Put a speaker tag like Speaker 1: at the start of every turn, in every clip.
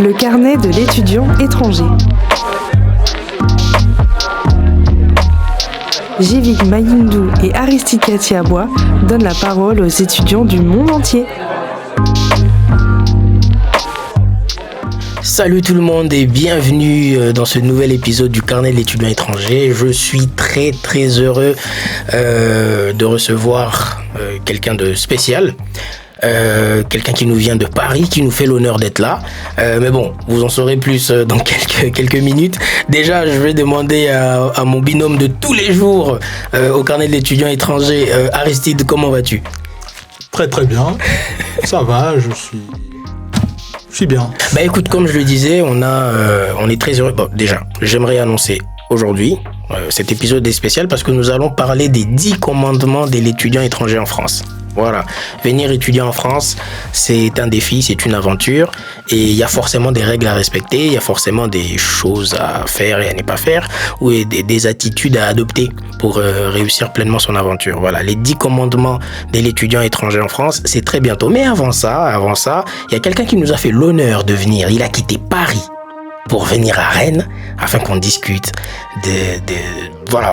Speaker 1: Le carnet de l'étudiant étranger. Jivik Mayindou et Aristide Katiabois donnent la parole aux étudiants du monde entier.
Speaker 2: Salut tout le monde et bienvenue dans ce nouvel épisode du carnet de l'étudiant étranger. Je suis très heureux de recevoir quelqu'un de spécial. Quelqu'un qui nous vient de Paris, qui nous fait l'honneur d'être là. Mais bon, vous en saurez plus dans quelques minutes. Déjà, je vais demander à mon binôme de tous les jours au carnet de l'étudiant étranger, Aristide, comment vas-tu ?
Speaker 3: Très bien, ça va, je suis bien.
Speaker 2: Bah écoute, comme je le disais, on est très heureux. Bon, déjà, j'aimerais annoncer aujourd'hui, cet épisode est spécial parce que nous allons parler des 10 commandements de l'étudiant étranger en France. Voilà, venir étudier en France, c'est un défi, c'est une aventure et il y a forcément des règles à respecter, il y a forcément des choses à faire et à ne pas faire ou des attitudes à adopter pour réussir pleinement son aventure. Voilà, les 10 commandements de l'étudiant étranger en France, c'est très bientôt. Mais avant ça, il y a quelqu'un qui nous a fait l'honneur de venir, il a quitté Paris pour venir à Rennes afin qu'on discute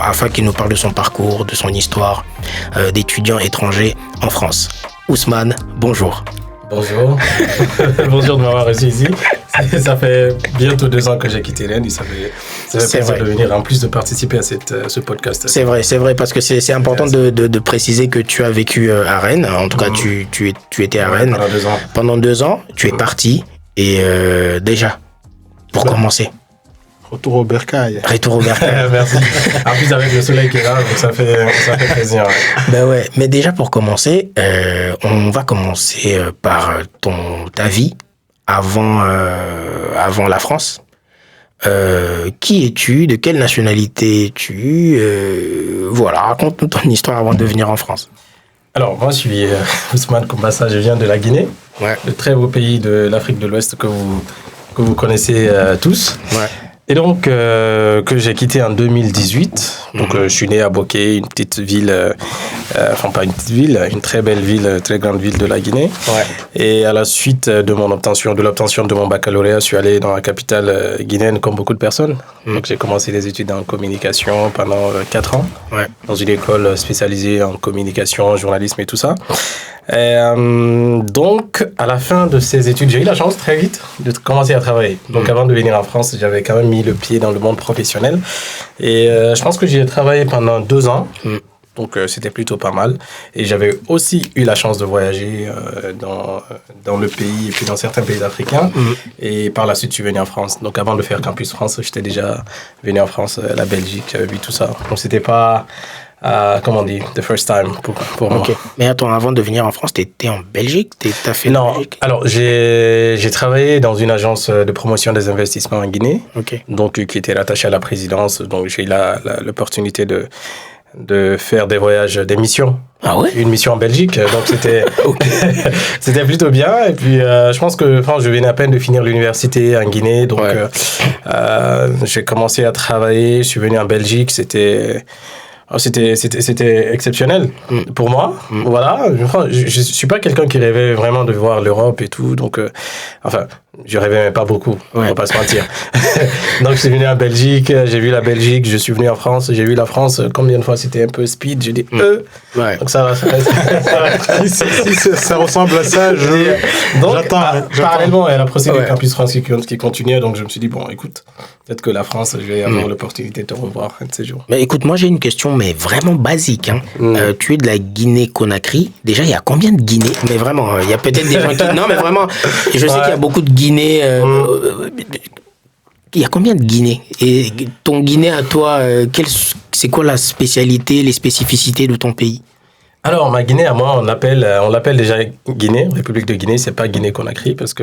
Speaker 2: afin qu'il nous parle de son parcours, de son histoire d'étudiant étranger en France. Ousmane, bonjour.
Speaker 4: Bonjour. Bonjour de m'avoir reçu ici. Ça fait bientôt 2 ans que j'ai quitté Rennes et ça fait plaisir de venir en plus de participer à ce podcast.
Speaker 2: C'est vrai parce que c'est important de préciser que tu as vécu à Rennes. En tout cas, tu étais à Rennes pendant 2 ans. Tu es parti et déjà, pour commencer.
Speaker 3: Retour au bercail.
Speaker 4: Merci. En plus avec le soleil qui est là, donc ça fait plaisir.
Speaker 2: Ben ouais, mais déjà pour commencer, on va commencer par ta vie avant la France. Qui es-tu? De quelle nationalité es-tu? Raconte-nous ton histoire avant de venir en France.
Speaker 4: Alors moi je suis Ousmane Kombassa, je viens de la Guinée, le très beau pays de l'Afrique de l'Ouest que vous connaissez tous. Ouais. Et donc, que j'ai quitté en 2018. Donc, je suis né à Boké, une petite ville, pas une petite ville, une très belle ville, très grande ville de la Guinée. Ouais. Et à la suite de l'obtention de mon baccalauréat, je suis allé dans la capitale guinéenne comme beaucoup de personnes. Donc, j'ai commencé les études en communication pendant 4 ans, dans une école spécialisée en communication, journalisme et tout ça. Et, donc, à la fin de ces études, j'ai eu la chance très vite de commencer à travailler. Donc, avant de venir en France, j'avais quand même mis le pied dans le monde professionnel. Et je pense que j'y ai travaillé pendant 2 ans. Donc, c'était plutôt pas mal. Et j'avais aussi eu la chance de voyager dans le pays et puis dans certains pays africains. Et par la suite, je suis venu en France. Donc, avant de faire Campus France, j'étais déjà venu en France, la Belgique, j'avais vu tout ça. Donc, c'était pas... comment on dit, the first time pour moi.
Speaker 2: Mais attends, avant de venir en France, t'étais en Belgique? T'as fait
Speaker 4: Non,
Speaker 2: Belgique?
Speaker 4: alors j'ai travaillé dans une agence de promotion des investissements en Guinée, donc qui était rattachée à la présidence. Donc j'ai eu l'opportunité de faire des voyages, des missions.
Speaker 2: Ah ouais?
Speaker 4: Une mission en Belgique, donc c'était plutôt bien. Et puis je pense que je venais à peine de finir l'université en Guinée, donc j'ai commencé à travailler. Je suis venu en Belgique, c'était exceptionnel pour moi. Voilà, je suis pas quelqu'un qui rêvait vraiment de voir l'Europe et tout, donc je rêvais même pas beaucoup, on va pas se mentir. Donc je suis venu en Belgique, j'ai vu la Belgique, je suis venu en France, j'ai vu la France, combien de fois c'était un peu speed, j'ai dit donc ça va.
Speaker 3: Ça ressemble à ça,
Speaker 4: j'attends. Parallèlement à la procédure Campus France qui continuait, donc je me suis dit écoute, peut-être que la France, je vais avoir l'opportunité de te revoir un de ces jours.
Speaker 2: Mais écoute, moi j'ai une question mais vraiment basique. Tu es de la Guinée-Conakry. Déjà, il y a combien de Guinée? Mais vraiment, il y a peut-être des gens qui... Non, mais vraiment, je sais qu'il y a beaucoup de Guinée. Il y a combien de Guinée? Et ton Guinée à toi, c'est quoi la spécialité, les spécificités de ton pays?
Speaker 4: Alors, ma Guinée, à moi, on l'appelle déjà Guinée, République de Guinée, c'est pas Guinée-Conakry, parce que,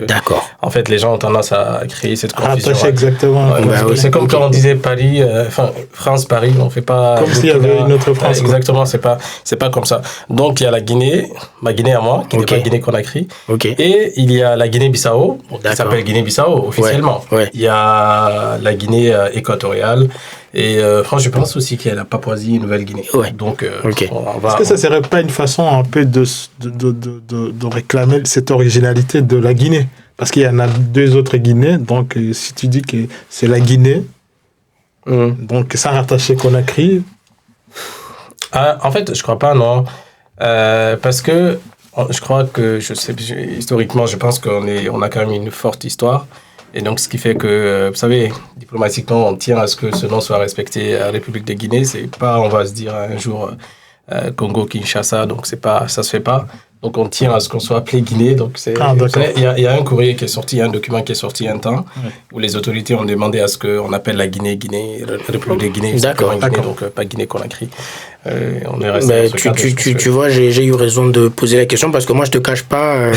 Speaker 4: en fait, les gens ont tendance à créer cette confusion.
Speaker 3: Exactement.
Speaker 4: C'est comme quand on disait Paris, France-Paris, on fait pas...
Speaker 3: Comme s'il y avait une autre France.
Speaker 4: Exactement, c'est pas comme ça. Donc, il y a la Guinée, ma Guinée à moi, qui n'est pas Guinée-Conakry. Et il y a la Guinée-Bissau, qui s'appelle Guinée-Bissau, officiellement. Il y a la Guinée équatoriale, Et France, je pense aussi qu'il y a la Papouasie et Nouvelle-Guinée.
Speaker 2: Ouais.
Speaker 4: Donc,
Speaker 3: Est-ce que ça ne serait pas une façon un peu de réclamer cette originalité de la Guinée? Parce qu'il y en a 2 autres Guinées, donc si tu dis que c'est la Guinée, donc sans rattacher Conakry.
Speaker 4: En fait, je crois pas, non. Parce que je crois que, historiquement, je pense qu'on a quand même une forte histoire. Et donc, ce qui fait que, vous savez, diplomatiquement, on tient à ce que ce nom soit respecté à la République de Guinée. C'est pas, on va se dire un jour Congo-Kinshasa, donc ça se fait pas. Donc, on tient à ce qu'on soit appelé Guinée. Donc, il y a un courrier qui est sorti, un document qui est sorti un temps, où les autorités ont demandé à ce qu'on appelle la Guinée, la République de Guinée.
Speaker 2: D'accord.
Speaker 4: Guinée, donc pas Guinée-Conakry. On est resté
Speaker 2: tu vois, j'ai eu raison de poser la question parce que moi, je te cache pas,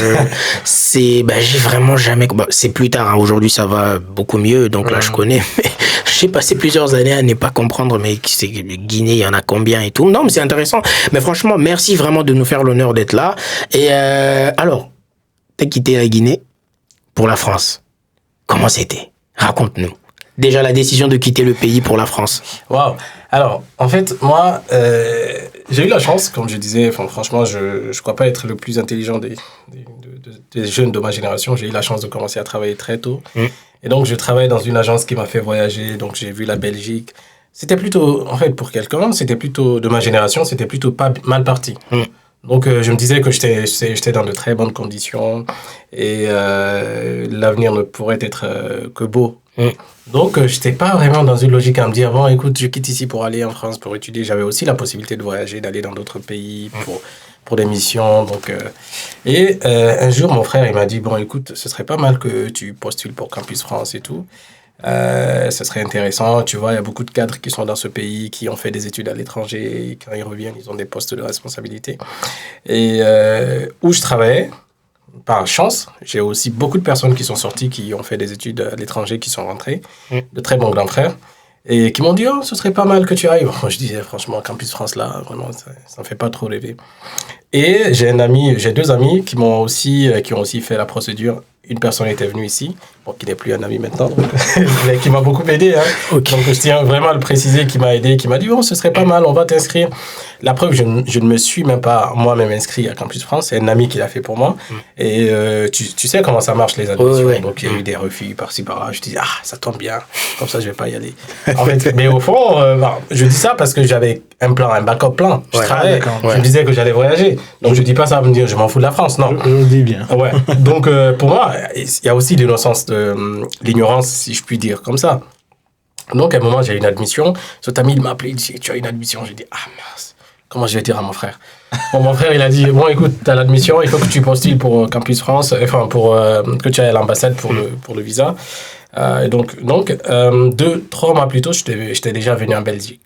Speaker 2: j'ai vraiment jamais. C'est plus tard, hein, aujourd'hui, ça va beaucoup mieux, donc là, je connais. Mais j'ai passé plusieurs années à ne pas comprendre, mais c'est Guinée, il y en a combien et tout. Non, mais c'est intéressant. Mais franchement, merci vraiment de nous faire l'honneur d'être là. Et alors, t'as quitté la Guinée pour la France. Comment c'était? Raconte-nous. Déjà, la décision de quitter le pays pour la France.
Speaker 4: Waouh! Alors, en fait, moi, j'ai eu la chance, comme je disais, franchement, je ne crois pas être le plus intelligent des jeunes de ma génération. J'ai eu la chance de commencer à travailler très tôt. Et donc, je travaille dans une agence qui m'a fait voyager. Donc, j'ai vu la Belgique. C'était plutôt, en fait, pour quelqu'un, c'était plutôt, de ma génération, c'était plutôt pas mal parti. Donc, je me disais que j'étais dans de très bonnes conditions et l'avenir ne pourrait être que beau. Donc, je n'étais pas vraiment dans une logique à me dire, bon, écoute, je quitte ici pour aller en France pour étudier. J'avais aussi la possibilité de voyager, d'aller dans d'autres pays pour des missions. Donc, un jour, mon frère, il m'a dit, bon, écoute, ce serait pas mal que tu postules pour Campus France et tout. Ce serait intéressant. Tu vois, il y a beaucoup de cadres qui sont dans ce pays, qui ont fait des études à l'étranger. Et quand ils reviennent, ils ont des postes de responsabilité. Et où je travaillais, par chance, j'ai aussi beaucoup de personnes qui sont sorties, qui ont fait des études à l'étranger, qui sont rentrées, de très bons grands frères, et qui m'ont dit, oh, ce serait pas mal que tu ailles. Moi, je disais, franchement, Campus France, là, vraiment, ça me fait pas trop rêver. Et j'ai 2 amis qui ont aussi fait la procédure. Une personne était venue ici, bon, qui n'est plus un ami maintenant, mais qui m'a beaucoup aidé. Hein. Okay. Donc, je tiens vraiment à le préciser, qui m'a aidé, qui m'a dit, oh, ce serait pas mal, on va t'inscrire. La preuve, je ne me suis même pas moi-même inscrit à Campus France, c'est un ami qui l'a fait pour moi. Et tu sais comment ça marche, les admissions. Ouais. Donc, il y a eu des refus par-ci, par-là. Je dis, ça tombe bien, comme ça, je vais pas y aller. En fait, mais au fond, je dis ça parce que j'avais un backup plan. Je travaillais, je me disais que j'allais voyager. Donc, je dis pas ça pour me dire, je m'en fous de la France, non.
Speaker 3: Je le dis bien.
Speaker 4: Ouais. Donc, pour moi, il y a aussi l'ignorance, si je puis dire, comme ça. Donc, à un moment, j'ai eu une admission. Cet ami, il m'a appelé, il dit, tu as une admission. J'ai dit, mince, comment je vais dire à mon frère? Bon, mon frère, il a dit, bon, écoute, tu as l'admission, il faut que tu postules pour Campus France, enfin, pour que tu ailles à l'ambassade pour le visa. Et donc 2-3 mois plus tôt, j'étais déjà venu en Belgique.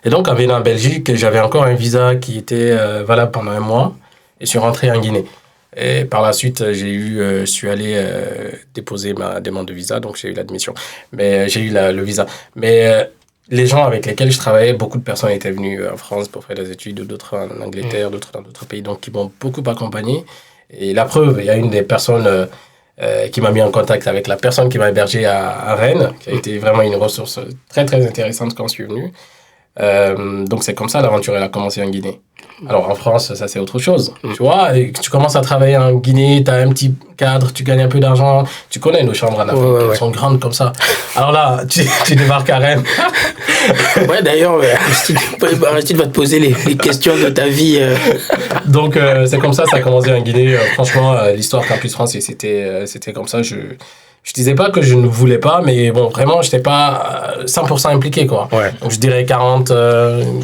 Speaker 4: Et donc, en venant en Belgique, j'avais encore un visa qui était valable pendant 1 mois et je suis rentré en Guinée. Et par la suite, je suis allé déposer ma demande de visa, donc j'ai eu l'admission. Mais j'ai eu le visa. Mais les gens avec lesquels je travaillais, beaucoup de personnes étaient venues en France pour faire des études, d'autres en Angleterre, d'autres dans d'autres pays, donc qui m'ont beaucoup accompagné. Et la preuve, il y a une des personnes qui m'a mis en contact avec la personne qui m'a hébergé à Rennes, qui a été vraiment une ressource très, très intéressante quand je suis venu. Donc c'est comme ça l'aventure elle a commencé en Guinée. Alors en France ça c'est autre chose, tu vois, et tu commences à travailler en Guinée, tu as un petit cadre, tu gagnes un peu d'argent, tu connais nos chambres en Afrique, elles sont grandes comme ça. Alors là tu débarques à Rennes.
Speaker 2: Ouais, d'ailleurs Aristide va te poser les questions de ta vie.
Speaker 4: Donc c'est comme ça a commencé en Guinée. Franchement l'histoire Campus France c'était comme ça. Je disais pas que je ne voulais pas, mais bon, vraiment, je n'étais pas 100% impliqué, quoi. Ouais. Donc, je dirais 40,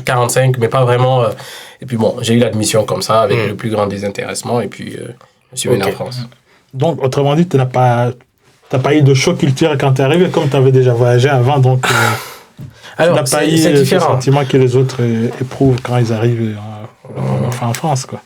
Speaker 4: 45, mais pas vraiment. Et puis bon, j'ai eu l'admission comme ça, avec le plus grand désintéressement, et puis je suis venu en France.
Speaker 3: Donc, autrement dit, tu n'as pas eu de choc culturel quand tu es arrivé, comme tu avais déjà voyagé avant, donc
Speaker 4: alors,
Speaker 3: tu n'as pas eu le sentiment que les autres éprouvent quand ils arrivent en France, quoi.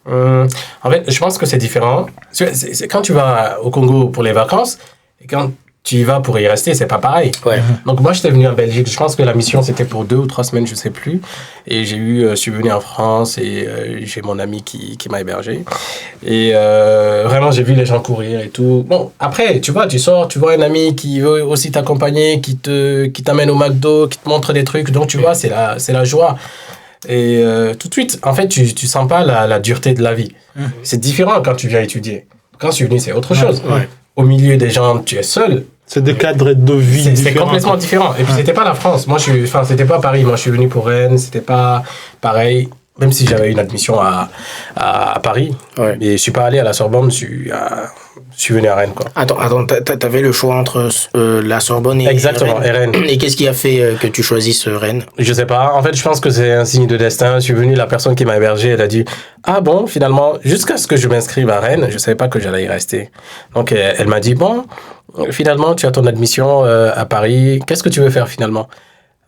Speaker 4: En fait, je pense que c'est différent. C'est quand tu vas au Congo pour les vacances, et quand tu y vas pour y rester, c'est pas pareil.
Speaker 2: Ouais.
Speaker 4: Donc moi, j'étais venu en Belgique. Je pense que la mission, c'était pour 2 ou 3 semaines, je sais plus. Et je suis venu en France et j'ai mon ami qui m'a hébergé. Et vraiment, j'ai vu les gens courir et tout. Bon, après, tu vois, tu sors, tu vois un ami qui veut aussi t'accompagner, qui t'amène au McDo, qui te montre des trucs. Donc, tu vois, c'est la joie. Et tout de suite, en fait, tu sens pas la dureté de la vie. C'est différent quand tu viens étudier. Quand je suis venu, c'est autre chose.
Speaker 2: Ouais.
Speaker 4: Au milieu des gens, tu es seul.
Speaker 3: C'est des cadres de vie différents.
Speaker 4: C'est complètement différent. Et puis, c'était pas la France. C'était pas Paris. Moi, je suis venu pour Rennes. C'était pas pareil. Même si j'avais une admission à Paris.
Speaker 2: Ouais.
Speaker 4: Et je suis pas allé à la Sorbonne. Je suis venu à Rennes, quoi.
Speaker 2: Attends, t'avais le choix entre la Sorbonne et
Speaker 4: Exactement,
Speaker 2: Rennes.
Speaker 4: et Rennes.
Speaker 2: Et qu'est-ce qui a fait que tu choisisses Rennes?
Speaker 4: Je sais pas. En fait, je pense que c'est un signe de destin. Je suis venu, la personne qui m'a hébergé, elle a dit « Ah bon, finalement, jusqu'à ce que je m'inscrive à Rennes, je savais pas que j'allais y rester. » Donc, elle m'a dit « Bon, finalement, tu as ton admission à Paris. Qu'est-ce que tu veux faire finalement ?»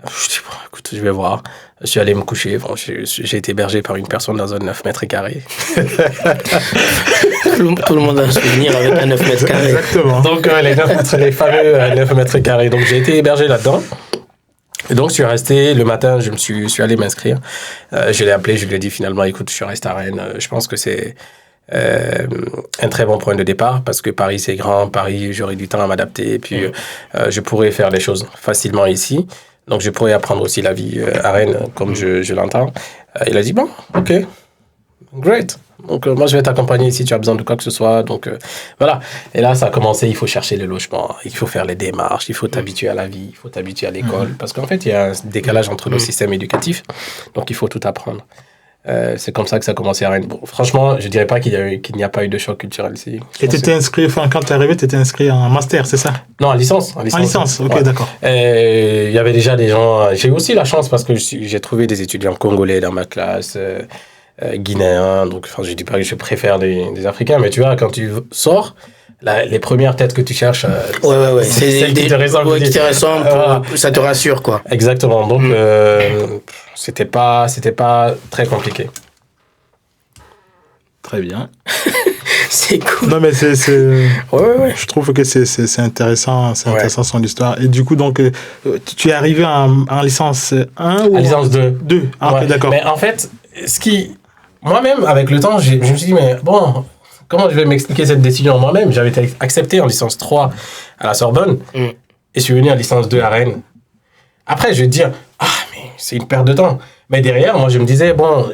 Speaker 4: Je dis « Bon, écoute, je vais voir. » Je suis allé me coucher. Bon, j'ai été hébergé par une personne dans un 9 mètres carrés.
Speaker 2: Tout le monde a un souvenir avec un 9 mètres carrés.
Speaker 3: Exactement.
Speaker 4: Donc, les fameux 9 mètres carrés. Donc, j'ai été hébergé là-dedans. Et donc, je suis resté. Le matin, je suis allé m'inscrire. Je l'ai appelé, je lui ai dit finalement, écoute, je reste à Rennes. Je pense que c'est un très bon point de départ parce que Paris, c'est grand. Paris, j'aurai du temps à m'adapter. Et puis, je pourrais faire les choses facilement ici. Donc, je pourrais apprendre aussi la vie à Rennes comme je l'entends. Il a dit, bon, OK, great. Donc, moi, je vais t'accompagner si tu as besoin de quoi que ce soit. Donc, voilà. Et là, ça a commencé. Il faut chercher le logement. Il faut faire les démarches. Il faut t'habituer à la vie. Il faut t'habituer à l'école. Parce qu'en fait, il y a un décalage entre le système éducatif. Donc, il faut tout apprendre. C'est comme ça que ça a commencé à Rennes. Bon, franchement, je dirais pas qu'il n'y a pas eu de choc culturel ici.
Speaker 3: Et tu étais inscrit, quand tu es arrivé, tu étais inscrit en master, c'est ça?
Speaker 4: Non, en licence.
Speaker 3: En licence, ok,
Speaker 4: ouais.
Speaker 3: d'accord.
Speaker 4: Il y avait déjà des gens... J'ai eu aussi la chance parce que j'ai trouvé des étudiants congolais dans ma classe, guinéens. Donc, je dis pas que je préfère des Africains, mais tu vois, quand tu sors, les premières têtes que tu cherches...
Speaker 2: Ouais.
Speaker 4: C'est intéressant.
Speaker 2: Ça te rassure, quoi.
Speaker 4: Exactement. Donc, c'était pas très compliqué.
Speaker 3: Très bien.
Speaker 2: C'est cool.
Speaker 3: Non, mais
Speaker 2: Ouais.
Speaker 3: je trouve que c'est intéressant, intéressant son histoire. Et du coup, donc, tu es arrivé en licence 1 ou
Speaker 4: en licence 2.
Speaker 3: 2. Ah,
Speaker 4: ouais.
Speaker 3: ok, d'accord.
Speaker 4: Mais en fait, moi-même, avec le temps, je me suis dit, mais bon, comment je vais m'expliquer cette décision moi-même? J'avais été accepté en licence 3 à la Sorbonne et je suis venu en licence 2 à Rennes. Après, je vais te dire, mais c'est une perte de temps. Mais derrière, moi, je me disais, bon,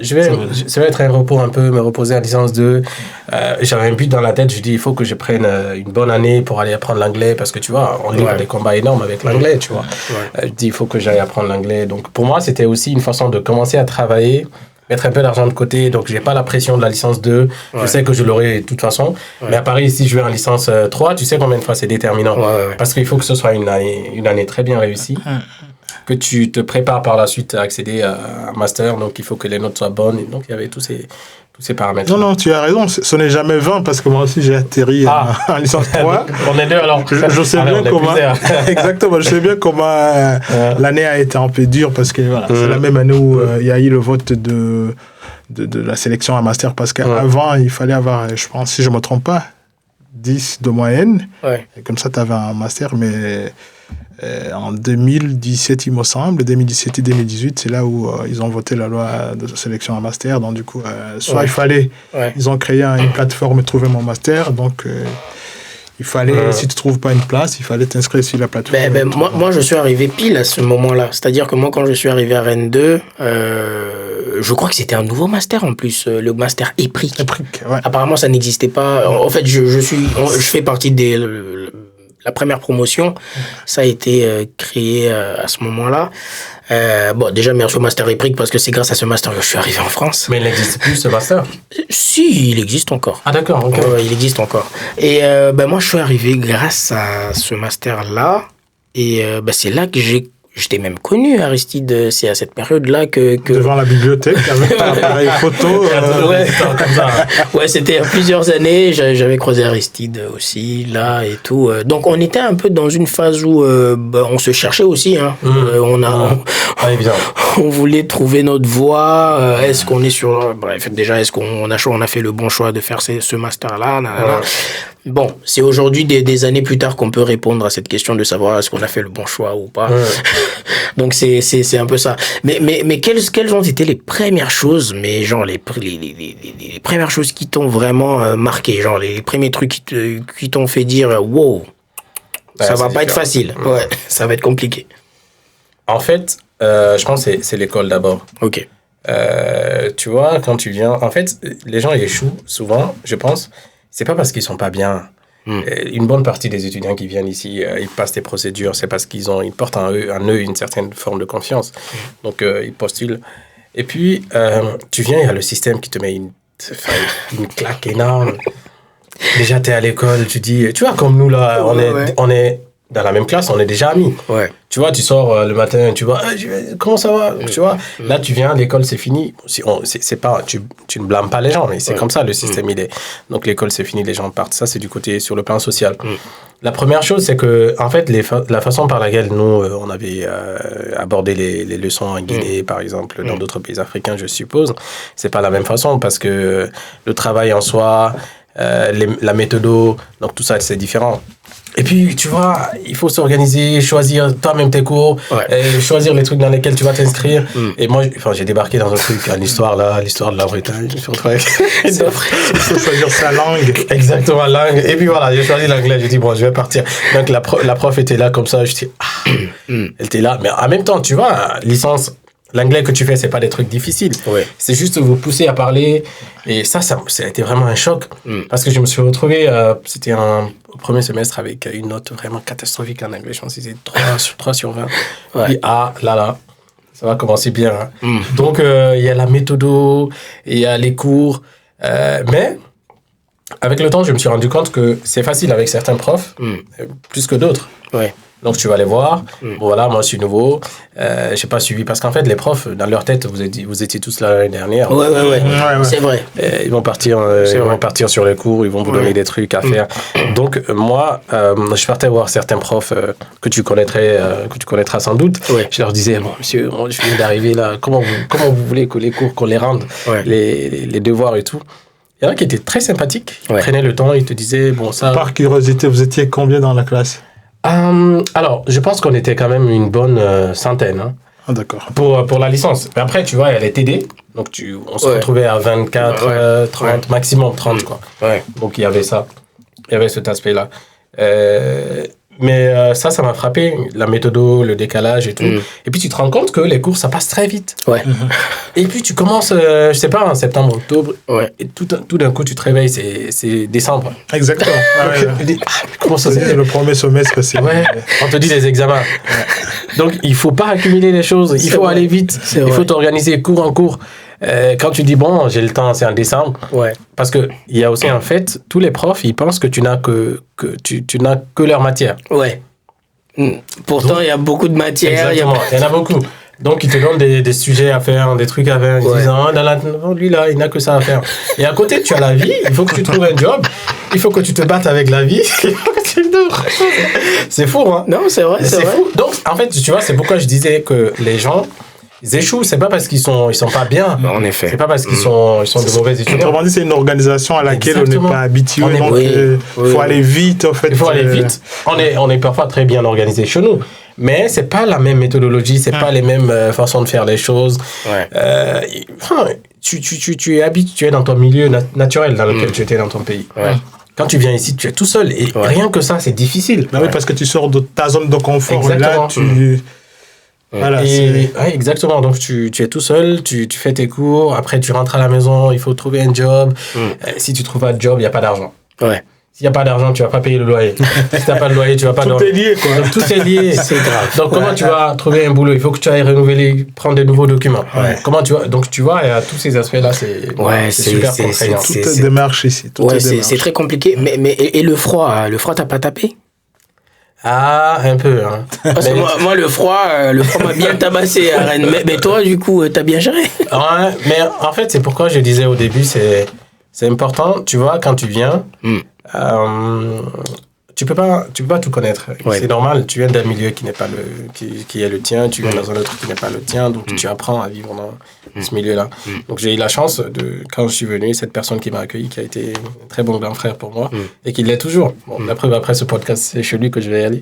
Speaker 4: ça va être un repos un peu, me reposer en licence 2. J'avais un but dans la tête, je dis, il faut que je prenne une bonne année pour aller apprendre l'anglais, parce que tu vois, on livre des combats énormes avec l'anglais, tu vois. Je dis, il faut que j'aille apprendre l'anglais. Donc, pour moi, c'était aussi une façon de commencer à travailler, mettre un peu d'argent de côté, donc j'ai pas la pression de la licence 2. Je sais que je l'aurai de toute façon. Mais à Paris, si je vais en licence 3, tu sais combien de fois c'est déterminant. Parce qu'il faut que ce soit une année très bien réussie. Que tu te prépares par la suite à accéder à un master, donc il faut que les notes soient bonnes. Et donc il y avait tous ces paramètres.
Speaker 3: Non, tu as raison, ce n'est jamais 20 parce que moi aussi j'ai atterri en licence 3.
Speaker 4: On est deux alors.
Speaker 3: Je sais bien comment. Exactement, je sais bien comment l'année a été un peu dure parce que voilà, c'est la même année où il y a eu le vote de la sélection à master parce qu'avant il fallait avoir, je pense, si je ne me trompe pas, 10 de moyenne. Et comme ça tu avais un master, mais. En 2017, il me semble, 2017 et 2018, c'est là où ils ont voté la loi de sélection à master. Donc, du coup, soit il fallait, ils ont créé une plateforme Trouver mon master. Donc, il fallait, si tu ne trouves pas une place, il fallait t'inscrire sur la plateforme.
Speaker 2: Moi, je suis arrivé pile à ce moment-là. C'est-à-dire que moi, quand je suis arrivé à Rennes 2, je crois que c'était un nouveau master en plus, le master EPRIC. Apparemment, ça n'existait pas. En fait, je fais partie la première promotion, ça a été créé à ce moment-là. Déjà, merci au Master EPRIC parce que c'est grâce à ce master que je suis arrivé en France.
Speaker 4: Mais il n'existe plus, ce master?
Speaker 2: Si, il existe encore.
Speaker 4: Ah, d'accord, ok.
Speaker 2: Il existe encore. Et moi, je suis arrivé grâce à ce master-là. Et c'est là que je t'ai même connu, Aristide. C'est à cette période-là que...
Speaker 3: Devant la bibliothèque, avec ton appareil photo.
Speaker 2: C'était il y a plusieurs années. J'avais croisé Aristide aussi, là, et tout. Donc, on était un peu dans une phase où on se cherchait aussi. Hein. On voulait trouver notre voie. Est-ce qu'on est sur... Bref, déjà, est-ce qu'on a fait le bon choix de faire ce master-là Bon, c'est aujourd'hui, des années plus tard, qu'on peut répondre à cette question de savoir est-ce qu'on a fait le bon choix ou pas. Donc, c'est un peu ça. Mais quelles ont été les premières choses, mais genre les premières choses qui t'ont vraiment marqué, genre les premiers trucs qui t'ont fait dire wow, ça va pas être facile. Ouais, ça va être compliqué.
Speaker 4: En fait, je pense que c'est l'école d'abord.
Speaker 2: Ok.
Speaker 4: Tu vois, quand tu viens... En fait, les gens échouent souvent, je pense. C'est pas parce qu'ils sont pas bien. Une bonne partie des étudiants qui viennent ici, ils passent des procédures, c'est parce qu'ils portent en eux une certaine forme de confiance. Donc, ils postulent. Et puis, tu viens, il y a le système qui te met une claque énorme. Déjà, tu es à l'école, tu dis... Tu vois, comme nous, là, on est dans la même classe, on est déjà amis.
Speaker 2: Ouais.
Speaker 4: Tu vois, tu sors le matin, tu vois, comment ça va? Tu vois, là, tu viens, l'école, c'est fini. C'est pas, tu ne blâmes pas les gens, mais c'est comme ça, le système, il est. Donc, l'école, c'est fini, les gens partent. Ça, c'est du côté sur le plan social. La première chose, c'est que, en fait, la façon par laquelle nous, on avait abordé les leçons en Guinée, par exemple, dans d'autres pays africains, je suppose, c'est pas la même façon parce que le travail en soi, la méthode, donc tout ça, c'est différent. Et puis, tu vois, il faut s'organiser, choisir toi-même tes cours, choisir les trucs dans lesquels tu vas t'inscrire. Et moi, j'ai débarqué dans un truc, l'histoire de la Bretagne. Il faut
Speaker 3: choisir sa langue.
Speaker 4: Exactement, langue. Et puis voilà, j'ai choisi l'anglais. J'ai dit, bon, je vais partir. Donc, la prof était là comme ça. Je dis, elle était là. Mais en même temps, tu vois, licence... L'anglais que tu fais, c'est pas des trucs difficiles. Ouais. C'est juste vous pousser à parler. Et ça a été vraiment un choc. Parce que je me suis retrouvé, c'était au premier semestre avec une note vraiment catastrophique en anglais. Je pense que c'était 3 sur 20. Ouais. Et là, ça va commencer bien. Hein. Donc, il y a la méthode, il y a les cours. Mais, avec le temps, je me suis rendu compte que c'est facile avec certains profs, plus que d'autres. Ouais. Donc, tu vas les voir. Bon, voilà, moi, je suis nouveau. Je n'ai pas suivi. Parce qu'en fait, les profs, dans leur tête, vous étiez tous là l'année dernière.
Speaker 2: Ouais. C'est vrai.
Speaker 4: Ils vont partir sur les cours. Ils vont vous donner des trucs à faire. Donc, moi, je partais voir certains profs que tu connaîtras sans doute. Ouais. Je leur disais, bon, monsieur, moi, je viens d'arriver là. Comment vous voulez que les cours, qu'on les rende, les devoirs et tout? Il y en a qui étaient très sympathiques. Ils prenaient le temps. Ils te disaient, bon, ça...
Speaker 3: Par curiosité, vous étiez combien dans la classe?
Speaker 4: Alors, je pense qu'on était quand même une bonne centaine. Hein,
Speaker 3: d'accord.
Speaker 4: Pour la licence. Mais après, tu vois, il y a les TD. Donc, on se retrouvait à 24, 30, maximum 30, quoi. Ouais. Donc, il y avait ça. Il y avait cet aspect-là. Mais ça m'a frappé. La méthode, le décalage et tout. Et puis, tu te rends compte que les cours, ça passe très vite. Ouais. Et puis, tu commences, je sais pas, en septembre, octobre. Ouais. Et tout d'un coup, tu te réveilles, c'est décembre.
Speaker 3: Exactement.
Speaker 4: Tu dis, comment ça
Speaker 3: c'est le premier semestre, c'est...
Speaker 4: Ouais, on te dit les examens. Donc, il faut pas accumuler les choses. Il faut aller vite. Il faut t'organiser cours en cours. Quand tu dis, bon, j'ai le temps, c'est en décembre. Ouais. Parce qu'il y a aussi un fait, tous les profs, ils pensent que tu n'as que leur matière.
Speaker 2: Ouais. Pourtant, il y a beaucoup de matières.
Speaker 4: Exactement, il y en a beaucoup. Donc, ils te donnent des sujets à faire, des trucs à faire. Ils disent, lui, là, il n'a que ça à faire. Et à côté, tu as la vie. Il faut que tu trouves un job. Il faut que tu te battes avec la vie. C'est fou, hein?
Speaker 2: Non, c'est vrai.
Speaker 4: C'est fou. Donc, en fait, tu vois, c'est pourquoi je disais que les gens... Ils échouent, c'est pas parce qu'ils sont pas bien.
Speaker 2: En effet.
Speaker 4: C'est pas parce qu'ils sont de mauvais étudiants.
Speaker 3: Autrement dit, c'est une organisation à laquelle on n'est pas habitué. Donc, faut aller vite, en fait.
Speaker 4: Il faut aller vite. On est parfois très bien organisé chez nous. Mais c'est pas la même méthodologie, c'est pas les mêmes façons de faire les choses. Ouais. Tu es habitué dans ton milieu naturel dans lequel tu étais dans ton pays. Ouais. Quand tu viens ici, tu es tout seul. Et rien que ça, c'est difficile.
Speaker 3: Oui, parce que tu sors de ta zone de confort.
Speaker 4: Exactement.
Speaker 3: Là,
Speaker 4: voilà, exactement. Donc, tu es tout seul, tu fais tes cours, après, tu rentres à la maison, il faut trouver un job. Si tu trouves pas de job, il n'y a pas d'argent. Ouais. S'il n'y a pas d'argent, tu ne vas pas payer le loyer. Si tu n'as pas de loyer, tu ne vas pas dormir.
Speaker 3: Tout est lié, quoi.
Speaker 4: Donc, tout est lié.
Speaker 2: C'est grave.
Speaker 4: Donc, comment tu vas trouver un boulot? Il faut que tu ailles renouveler, prendre des nouveaux documents. Ouais. Comment tu vas... Donc, tu vois, il y a tous ces aspects-là, c'est super contraignant.
Speaker 3: Toute démarche ici.
Speaker 2: C'est très compliqué. Mais le froid, t'as pas tapé?
Speaker 4: Ah, un peu. Hein.
Speaker 2: Parce que moi, le froid m'a bien tabassé à Rennes. Mais toi, du coup, t'as bien géré.
Speaker 4: Ouais, mais en fait, c'est pourquoi je disais au début, c'est important. Tu vois, quand tu viens, tu peux pas tout connaître. Ouais. C'est normal, tu viens d'un milieu qui n'est pas qui est le tien, tu viens dans un autre qui n'est pas le tien, donc tu apprends à vivre dans ce milieu-là. Donc j'ai eu la chance quand je suis venu, cette personne qui m'a accueilli, qui a été un très bon grand frère pour moi, et qui l'est toujours. Bon, la preuve, après ce podcast, c'est chez lui que je vais y aller.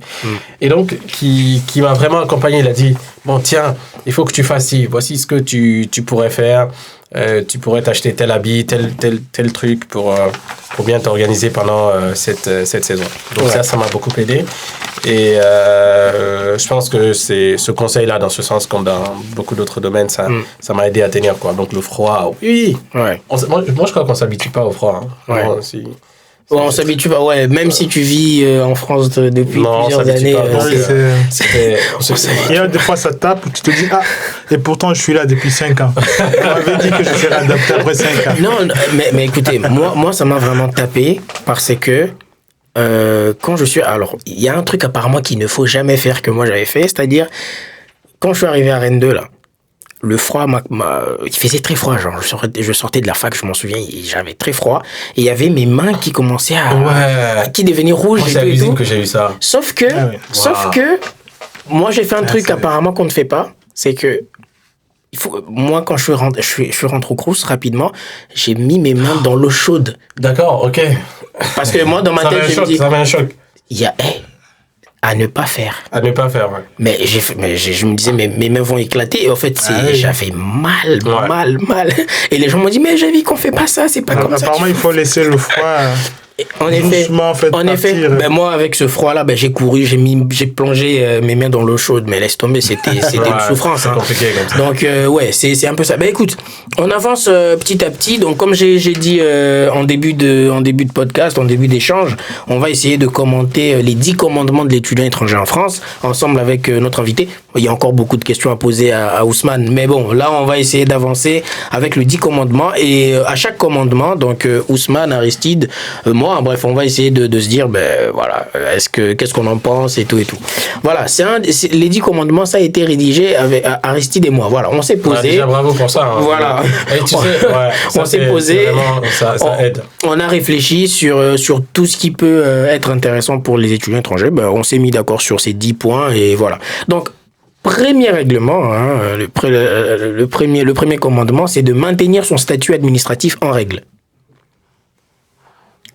Speaker 4: Et donc, qui m'a vraiment accompagné, il a dit, bon, tiens, il faut que tu fasses ci, voici ce que tu pourrais faire. Tu pourrais t'acheter tel habit, tel truc pour bien t'organiser pendant cette saison. Donc ça m'a beaucoup aidé. Et je pense que c'est ce conseil-là, dans ce sens, comme dans beaucoup d'autres domaines, ça m'a aidé à tenir, quoi. Donc le froid, oui. Ouais. Moi, je crois qu'on s'habitue pas au froid. Hein.
Speaker 2: Ouais.
Speaker 4: Vraiment,
Speaker 2: on s'habitue pas, même si tu vis en France depuis plusieurs années.
Speaker 3: Il y a des fois, ça tape, tu te dis, et pourtant, je suis là depuis 5 ans. On m'avait dit que je serais adapté après 5 ans.
Speaker 2: Non, mais écoutez, moi, ça m'a vraiment tapé parce que quand je suis... Alors, il y a un truc apparemment qu'il ne faut jamais faire que moi j'avais fait, c'est-à-dire, quand je suis arrivé à Rennes 2, là, le froid, il faisait très froid, genre, je sortais de la fac, je m'en souviens, j'avais très froid, et il y avait mes mains qui commençaient qui devenaient rouges.
Speaker 4: C'est à l'usine que j'ai eu ça.
Speaker 2: Sauf que, moi j'ai fait un truc apparemment qu'on ne fait pas, c'est que, moi quand je suis rentré au Crous rapidement, j'ai mis mes mains dans l'eau chaude.
Speaker 4: D'accord, ok.
Speaker 2: Parce que moi dans ma tête,
Speaker 4: ça avait un choc.
Speaker 2: Il y a, à ne pas faire.
Speaker 4: À ne pas faire, ouais.
Speaker 2: Mais je me disais, mes mains vont éclater. Et en fait, j'avais mal. Et les gens m'ont dit, mais j'ai vu qu'on fait pas ça, c'est pas comme ça.
Speaker 3: Apparemment, il faut laisser le froid.
Speaker 2: En effet, moi avec ce froid-là, j'ai couru, j'ai plongé mes mains dans l'eau chaude, mais laisse tomber, c'était une souffrance.
Speaker 4: C'est compliqué comme ça.
Speaker 2: Donc c'est un peu ça. Écoute, on avance petit à petit. Donc comme j'ai dit en début de podcast, en début d'échange, on va essayer de commenter les 10 commandements de l'étudiant étranger en France, ensemble avec notre invité. Il y a encore beaucoup de questions à poser à Ousmane, mais bon, là on va essayer d'avancer avec le 10 commandements, et à chaque commandement, donc Ousmane, Aristide, moi, bref, on va essayer de se dire, voilà, qu'est-ce qu'on en pense et tout. Voilà, les 10 commandements, ça a été rédigé avec Aristide et moi. Voilà, on s'est posé.
Speaker 4: Déjà, bravo pour ça. Hein.
Speaker 2: Voilà.
Speaker 4: Et tu sais,
Speaker 2: on s'est posé.
Speaker 4: Ça aide.
Speaker 2: On a réfléchi sur tout ce qui peut être intéressant pour les étudiants étrangers. On s'est mis d'accord sur ces 10 points et voilà. Donc, premier règlement, le premier commandement, c'est de maintenir son statut administratif en règle.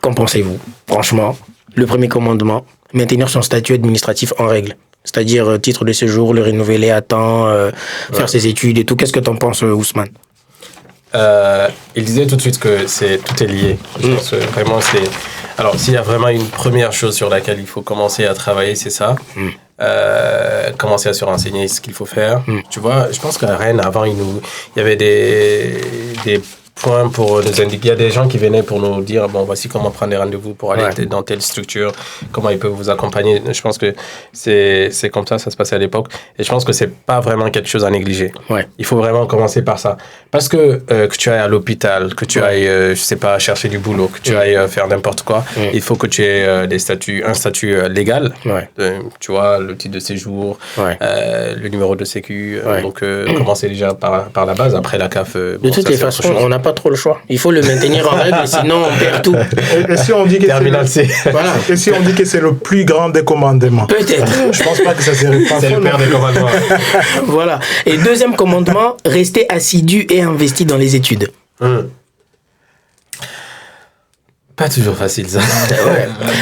Speaker 2: Qu'en pensez-vous? Franchement, le premier commandement, maintenir son statut administratif en règle. C'est-à-dire titre de séjour, le renouveler à temps, faire ses études et tout. Qu'est-ce que t'en penses, Ousmane?
Speaker 4: Il disait tout de suite que tout est lié. Je pense que vraiment, alors, s'il y a vraiment une première chose sur laquelle il faut commencer à travailler, c'est ça. Commencer à se renseigner ce qu'il faut faire. Tu vois, je pense qu'à Rennes, avant, il y avait des points pour nous indiquer. Il y a des gens qui venaient pour nous dire, bon, voici comment prendre des rendez-vous pour aller dans telle structure, comment ils peuvent vous accompagner. Je pense que c'est comme ça se passait à l'époque. Et je pense que c'est pas vraiment quelque chose à négliger. Ouais. Il faut vraiment commencer par ça. Parce que tu ailles à l'hôpital, que tu ailles, je sais pas, chercher du boulot, que tu ailles faire n'importe quoi, il faut que tu aies un statut légal. Ouais. Tu vois, le titre de séjour, le numéro de sécu. Donc, commencer déjà par la base. Après, la CAF...
Speaker 2: de toutes les façons, on n'a pas trop le choix. Il faut le maintenir en règle, sinon on perd tout.
Speaker 3: Et si on dit que et si on dit que c'est le plus grand des commandements?
Speaker 2: Peut-être.
Speaker 3: Je pense pas que ça serait pas.
Speaker 4: C'est le père des commandements.
Speaker 2: Voilà. Et deuxième commandement, rester assidu et investi dans les études.
Speaker 4: Pas toujours facile, ça.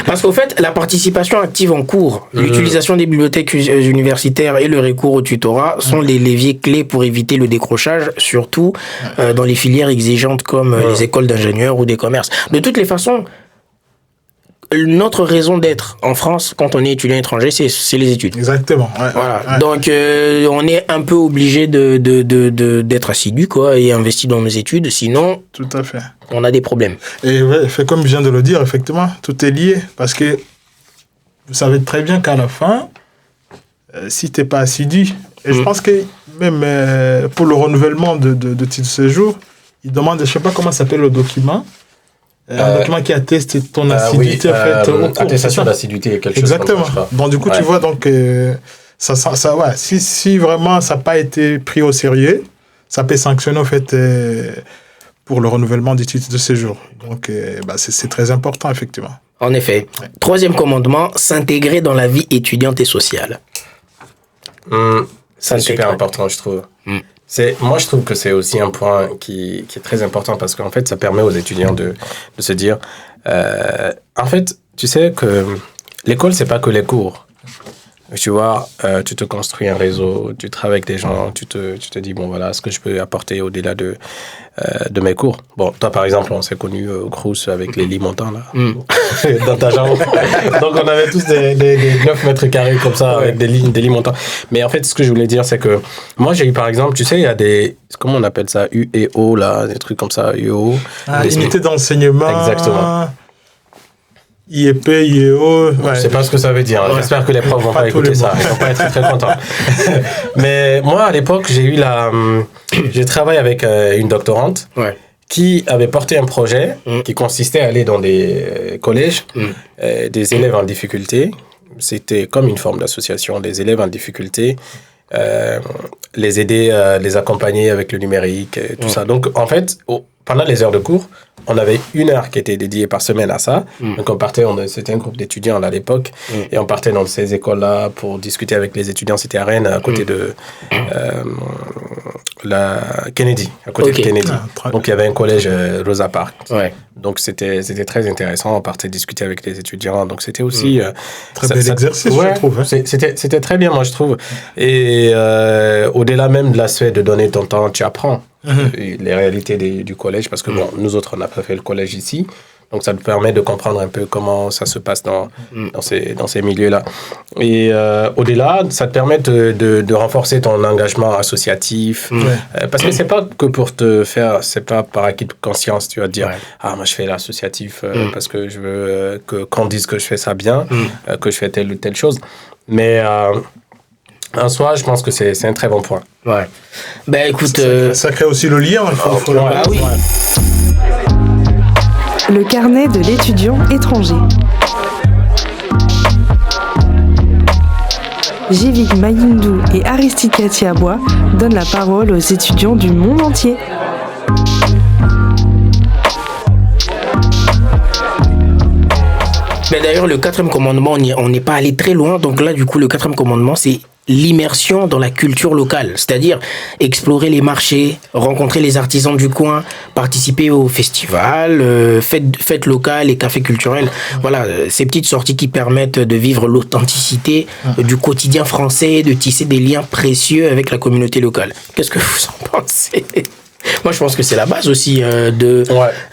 Speaker 2: Parce qu'au fait, la participation active en cours, l'utilisation des bibliothèques universitaires et le recours au tutorat sont les leviers clés pour éviter le décrochage, surtout dans les filières exigeantes comme les écoles d'ingénieurs ou des commerces. De toutes les façons, notre raison d'être en France, quand on est étudiant étranger, c'est les études.
Speaker 3: Exactement.
Speaker 2: Voilà. Donc, on est un peu obligé d'être assidu, quoi, et investi dans nos études. Sinon,
Speaker 3: tout à fait,
Speaker 2: on a des problèmes.
Speaker 3: Et comme je viens de le dire, effectivement, tout est lié. Parce que vous savez très bien qu'à la fin, si tu n'es pas assidu, et je pense que même pour le renouvellement de titre de séjour, ils demandent, je ne sais pas comment s'appelle le document, un document qui atteste ton assiduité au cours.
Speaker 4: Attestation d'assiduité, quelque chose comme ça.
Speaker 3: Exactement. Donc du coup, tu vois, donc, si vraiment ça n'a pas été pris au sérieux, ça peut sanctionner en fait pour le renouvellement du titre de séjour. Donc c'est très important, effectivement.
Speaker 2: En effet. Troisième commandement, s'intégrer dans la vie étudiante et sociale.
Speaker 4: C'est super important, je trouve. Moi, je trouve que c'est aussi un point qui est très important parce qu'en fait, ça permet aux étudiants de se dire... en fait, tu sais que l'école, c'est pas que les cours. Tu vois, tu te construis un réseau, tu travailles avec des gens, tu te dis, bon, voilà, ce que je peux apporter au-delà de mes cours. Bon, toi, par exemple, on s'est connus au Crous avec les lits montants, là, dans ta jambe. Donc, on avait tous des 9 mètres carrés comme ça, avec des lits montants. Mais en fait, ce que je voulais dire, c'est que moi, j'ai eu, par exemple, tu sais, il y a des... Comment on appelle ça? UEO, là, des trucs comme ça, UEO.
Speaker 3: Unité d'enseignement.
Speaker 4: Exactement.
Speaker 3: IEP, IEO.
Speaker 4: Je ne sais pas ce que ça veut dire. J'espère que les profs ne vont pas écouter ça. Ils ne vont pas être très contents. Mais moi, à l'époque, j'ai travaillé avec une doctorante qui avait porté un projet qui consistait à aller dans des collèges des élèves en difficulté. C'était comme une forme d'association des élèves en difficulté. Les aider, les accompagner avec le numérique et tout ça. Donc, en fait, pendant les heures de cours, on avait 1 heure qui était dédiée par semaine à ça. Donc, c'était un groupe d'étudiants à l'époque. Et on partait dans ces écoles-là pour discuter avec les étudiants. C'était à Rennes, à côté de la Kennedy. À côté de Kennedy. Donc, il y avait un collège Rosa Parks. Donc, c'était très intéressant. On partait discuter avec les étudiants. Donc, c'était aussi...
Speaker 3: très bel exercice, je trouve. Hein.
Speaker 4: C'était très bien, moi, je trouve. Et au-delà même de l'aspect de donner ton temps, tu apprends les réalités du collège. Parce que, bon, nous autres, on n'a pas fait le collège ici. Donc, ça te permet de comprendre un peu comment ça se passe dans ces milieux-là. Et au-delà, ça te permet de renforcer ton engagement associatif. Parce que c'est pas que pour te faire, c'est pas par acquis de conscience, tu vas te dire, moi, je fais l'associatif parce que je veux qu'on dise que je fais ça bien, que je fais telle ou telle chose. Mais en soi, je pense que c'est un très bon point.
Speaker 2: Ben, écoute...
Speaker 3: Ça crée aussi le lien.
Speaker 2: Oui.
Speaker 1: Le carnet de l'étudiant étranger. Jivik Mayindou et Aristide Katiabois donnent la parole aux étudiants du monde entier.
Speaker 2: Mais d'ailleurs, le 4e commandement, on n'est pas allé très loin. Donc là, du coup, le 4e commandement, c'est l'immersion dans la culture locale. C'est-à-dire explorer les marchés, rencontrer les artisans du coin, participer aux festivals, fêtes locales et cafés culturels. Voilà, ces petites sorties qui permettent de vivre l'authenticité du quotidien français, de tisser des liens précieux avec la communauté locale. Qu'est-ce que vous en pensez ? Moi, je pense que c'est la base aussi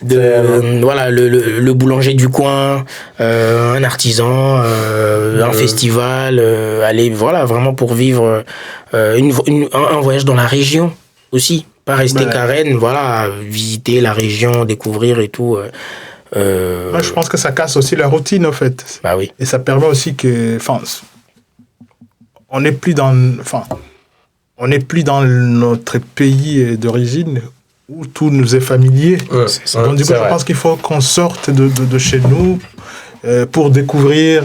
Speaker 2: voilà, le boulanger du coin, un artisan, un festival, aller voilà vraiment pour vivre un voyage dans la région aussi, pas rester qu'à Rennes, voilà, visiter la région, découvrir et tout.
Speaker 3: Moi, je pense que ça casse aussi la routine en fait.
Speaker 2: Bah oui.
Speaker 3: Et ça permet aussi que, on n'est plus dans notre pays d'origine où tout nous est familier. Donc, du coup, je pense qu'il faut qu'on sorte de chez nous pour découvrir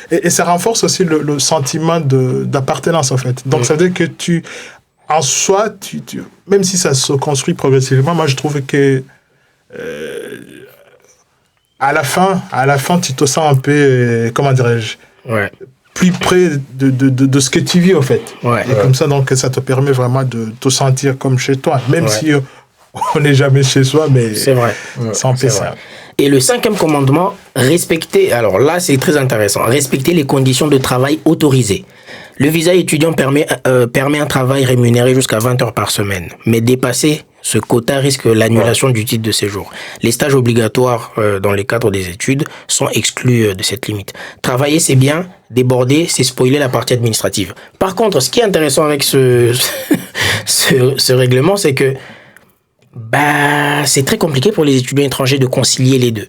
Speaker 3: et ça renforce aussi le sentiment d'appartenance, en fait. Donc, ça veut dire que en soi, même si ça se construit progressivement, moi, je trouve que à la fin, tu te sens un peu, comment dirais-je, plus près de ce que tu vis, en fait. Et comme ça, donc, ça te permet vraiment de te sentir comme chez toi, même si on n'est jamais chez soi, mais
Speaker 2: c'est vrai.
Speaker 3: C'est un peu ça.
Speaker 2: Et le 5e commandement, respecter, alors là, c'est très intéressant, respecter les conditions de travail autorisées. Le visa étudiant permet un travail rémunéré jusqu'à 20 heures par semaine, mais dépasser ce quota risque l'annulation du titre de séjour. Les stages obligatoires dans le cadre des études sont exclus de cette limite. Travailler, c'est bien. Déborder, c'est spoiler la partie administrative. Par contre, ce qui est intéressant avec ce règlement, c'est que c'est très compliqué pour les étudiants étrangers de concilier les deux.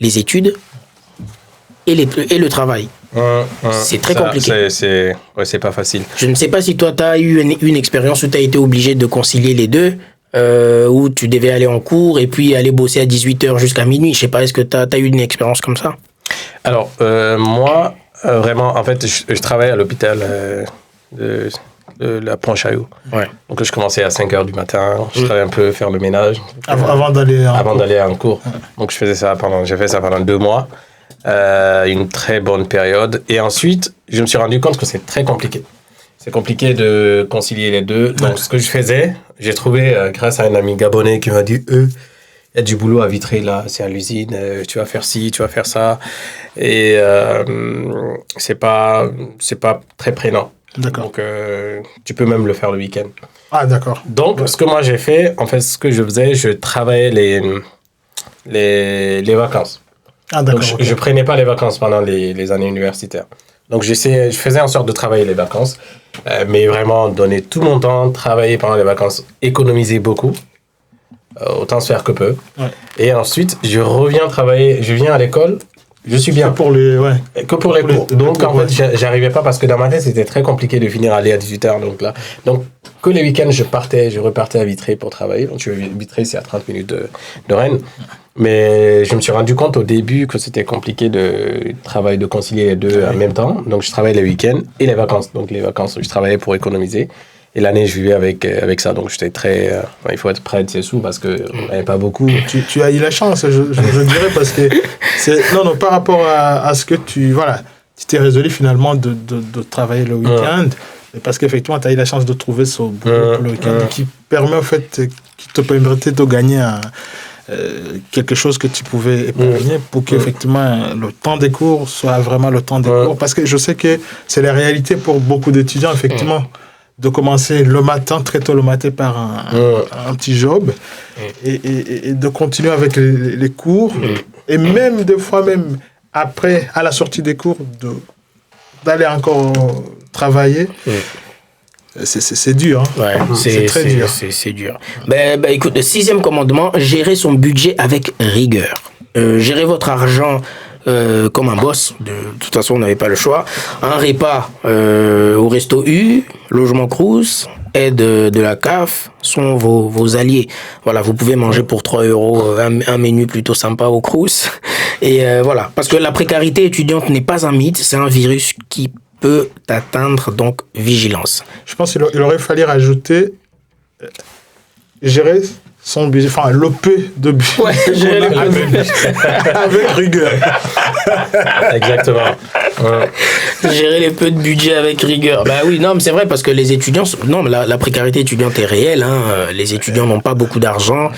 Speaker 2: Les études et le travail. C'est très compliqué.
Speaker 4: C'est pas facile.
Speaker 2: Je ne sais pas si toi, tu as eu une expérience où tu as été obligé de concilier les deux, où tu devais aller en cours et puis aller bosser à 18h jusqu'à minuit. Je sais pas, est-ce que tu as eu une expérience comme ça ?
Speaker 4: Alors, moi, vraiment, en fait, je travaille à l'hôpital de la Pontchaillou. Donc, je commençais à 5h du matin. Je travaillais un peu, faire le ménage.
Speaker 3: Avant d'aller
Speaker 4: en cours. Donc, j'ai fait ça pendant 2 mois. une très bonne période. Et ensuite, je me suis rendu compte que c'est très compliqué. C'est compliqué de concilier les deux. Donc, ce que je faisais, j'ai trouvé, grâce à un ami gabonais qui m'a dit, il y a du boulot à Vitré, là, c'est à l'usine, tu vas faire ci, tu vas faire ça. Et c'est pas très prenant.
Speaker 3: D'accord.
Speaker 4: Donc, tu peux même le faire le week-end.
Speaker 3: Ah, d'accord.
Speaker 4: Donc, ce que moi j'ai fait, en fait, ce que je faisais, je travaillais les vacances.
Speaker 3: Ah, d'accord.
Speaker 4: Donc, je prenais pas les vacances pendant les années universitaires. Donc, je faisais en sorte de travailler les vacances, mais vraiment donner tout mon temps, travailler pendant les vacances, économiser beaucoup, autant se faire que peu.
Speaker 3: Ouais.
Speaker 4: Et ensuite, je reviens travailler, je viens à l'école, je suis bien.
Speaker 3: Que pour les
Speaker 4: cours. Donc, en fait, j'arrivais pas parce que dans ma tête, c'était très compliqué de finir à aller à 18h. Donc, que les week-ends, je repartais à Vitré pour travailler. Donc, Vitré, c'est à 30 minutes de Rennes. Mais je me suis rendu compte au début que c'était compliqué de concilier les deux en même temps. Donc, je travaillais les week-ends et les vacances. Donc, les vacances, je travaillais pour économiser. Et l'année, je vivais avec ça. Donc, j'étais très... il faut être près de ses sous parce qu'on n'avait pas beaucoup.
Speaker 3: Tu as eu la chance, je dirais, parce que... Non, par rapport à ce que tu t'es résolu finalement de travailler le week-end. Parce qu'effectivement, tu as eu la chance de trouver ce boulot pour le week-end qui permet, en fait, qui te permettait de gagner quelque chose que tu pouvais épargner pour qu'effectivement le temps des cours soit vraiment le temps des cours. Parce que je sais que c'est la réalité pour beaucoup d'étudiants, effectivement, de commencer le matin, très tôt le matin par un petit job et de continuer avec les cours. Et même des fois, même après, à la sortie des cours, d'aller encore travailler. C'est dur. Hein.
Speaker 2: Ouais,
Speaker 3: c'est très dur.
Speaker 2: C'est dur. Écoute, le 6e commandement, gérer son budget avec rigueur. Gérer votre argent comme un boss. De toute façon, on n'avait pas le choix. Un repas au resto U, logement Crous, aide de la CAF sont vos alliés. Voilà, vous pouvez manger pour 3 € un menu plutôt sympa au Crous. Et voilà, parce que la précarité étudiante n'est pas un mythe, c'est un virus qui peut atteindre, donc vigilance.
Speaker 3: Je pense qu'il aurait fallu rajouter gérer son budget, enfin le peu de budget avec rigueur.
Speaker 4: Exactement.
Speaker 2: Gérer les peu de budget avec rigueur. Bah oui, non, mais c'est vrai parce que les étudiants, la précarité étudiante est réelle. Hein. Les étudiants n'ont pas beaucoup d'argent,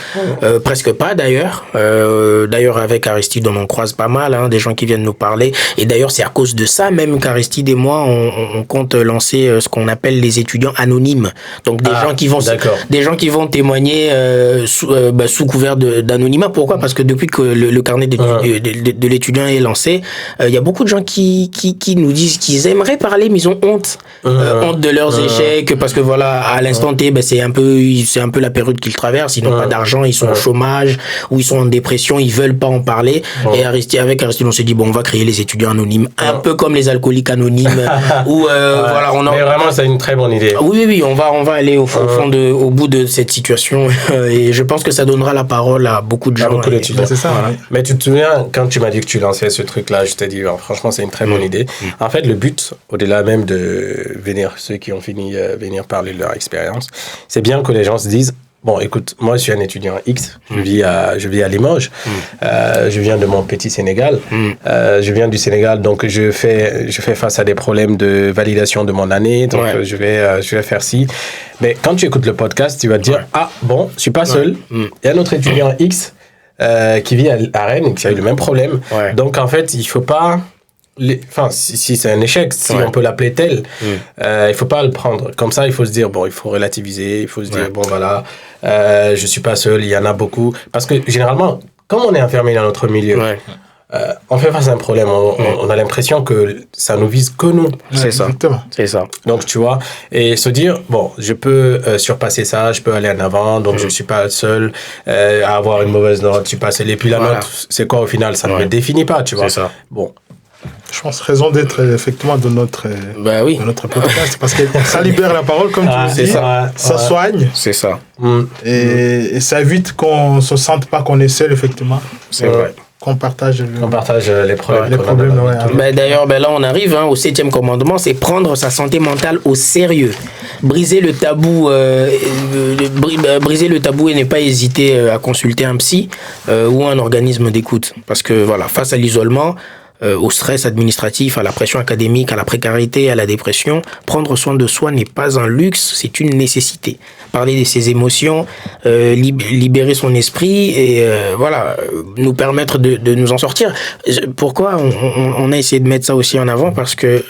Speaker 2: presque pas d'ailleurs. D'ailleurs, avec Aristide, on en croise pas mal, hein, des gens qui viennent nous parler. Et d'ailleurs, c'est à cause de ça même qu'Aristide et moi, on compte lancer ce qu'on appelle les étudiants anonymes. Donc des gens qui vont témoigner sous couvert d'anonymat. Pourquoi ? Parce que depuis que le carnet de l'étudiant est lancé, il y a beaucoup de gens qui nous disent qu'ils aimeraient parler, mais ils ont honte. Honte de leurs échecs, parce que voilà, à l'instant T, c'est un peu la période qu'ils traversent. Ils n'ont pas d'argent, ils sont au chômage, ou ils sont en dépression, ils veulent pas en parler. Et avec Aristide, on s'est dit, on va créer les étudiants anonymes, un peu comme les alcooliques anonymes.
Speaker 4: Mais vraiment, c'est une très bonne idée.
Speaker 2: Oui, on va aller au bout de cette situation. Et je pense que ça donnera la parole à beaucoup de gens.
Speaker 4: Beaucoup d'étudiants.
Speaker 3: C'est ça.
Speaker 4: Voilà. Mais tu te souviens, quand tu m'as dit que tu lançais ce truc-là, je t'ai dit, franchement, c'est une très bonne idée. En fait, le but, au-delà même de ceux qui ont fini venir parler de leur expérience, c'est bien que les gens se disent, bon, écoute, moi, je suis un étudiant X, je vis à Limoges, je viens de mon petit Sénégal, je viens du Sénégal, donc je fais face à des problèmes de validation de mon année, donc je vais faire ci. Mais quand tu écoutes le podcast, tu vas te dire, je suis pas seul, il y a un autre étudiant X qui vit à Rennes, qui a eu le même problème. Ouais. Donc, en fait, il faut pas... si c'est un échec, si on peut l'appeler tel, il faut pas le prendre. Comme ça, il faut se dire, il faut relativiser, il faut se dire, je suis pas seul, il y en a beaucoup. Parce que, généralement, comme on est enfermé dans notre milieu, on fait face à un problème, on a l'impression que ça nous vise que nous.
Speaker 2: C'est ça. C'est ça.
Speaker 4: Donc, tu vois, et se dire, je peux surpasser ça, je peux aller en avant, donc je suis pas seul à avoir une mauvaise note, je suis pas seul. Et puis la note, c'est quoi au final? Ça ne me définit pas, tu vois.
Speaker 2: C'est ça.
Speaker 4: Bon.
Speaker 3: Je pense raison d'être effectivement de notre podcast, parce que ça libère la parole, comme tu le dis, ça soigne.
Speaker 2: C'est ça.
Speaker 3: Et ça évite qu'on ne se sente pas qu'on est seul, effectivement.
Speaker 2: C'est vrai.
Speaker 3: Qu'on partage
Speaker 4: les problèmes.
Speaker 2: D'ailleurs, là, on arrive au 7e commandement, c'est prendre sa santé mentale au sérieux. Briser le tabou et ne pas hésiter à consulter un psy ou un organisme d'écoute. Parce que, face à l'isolement, au stress administratif, à la pression académique, à la précarité, à la dépression, prendre soin de soi n'est pas un luxe, c'est une nécessité. Parler de ses émotions, libérer son esprit et nous permettre de nous en sortir. Pourquoi on a essayé de mettre ça aussi en avant? Parce que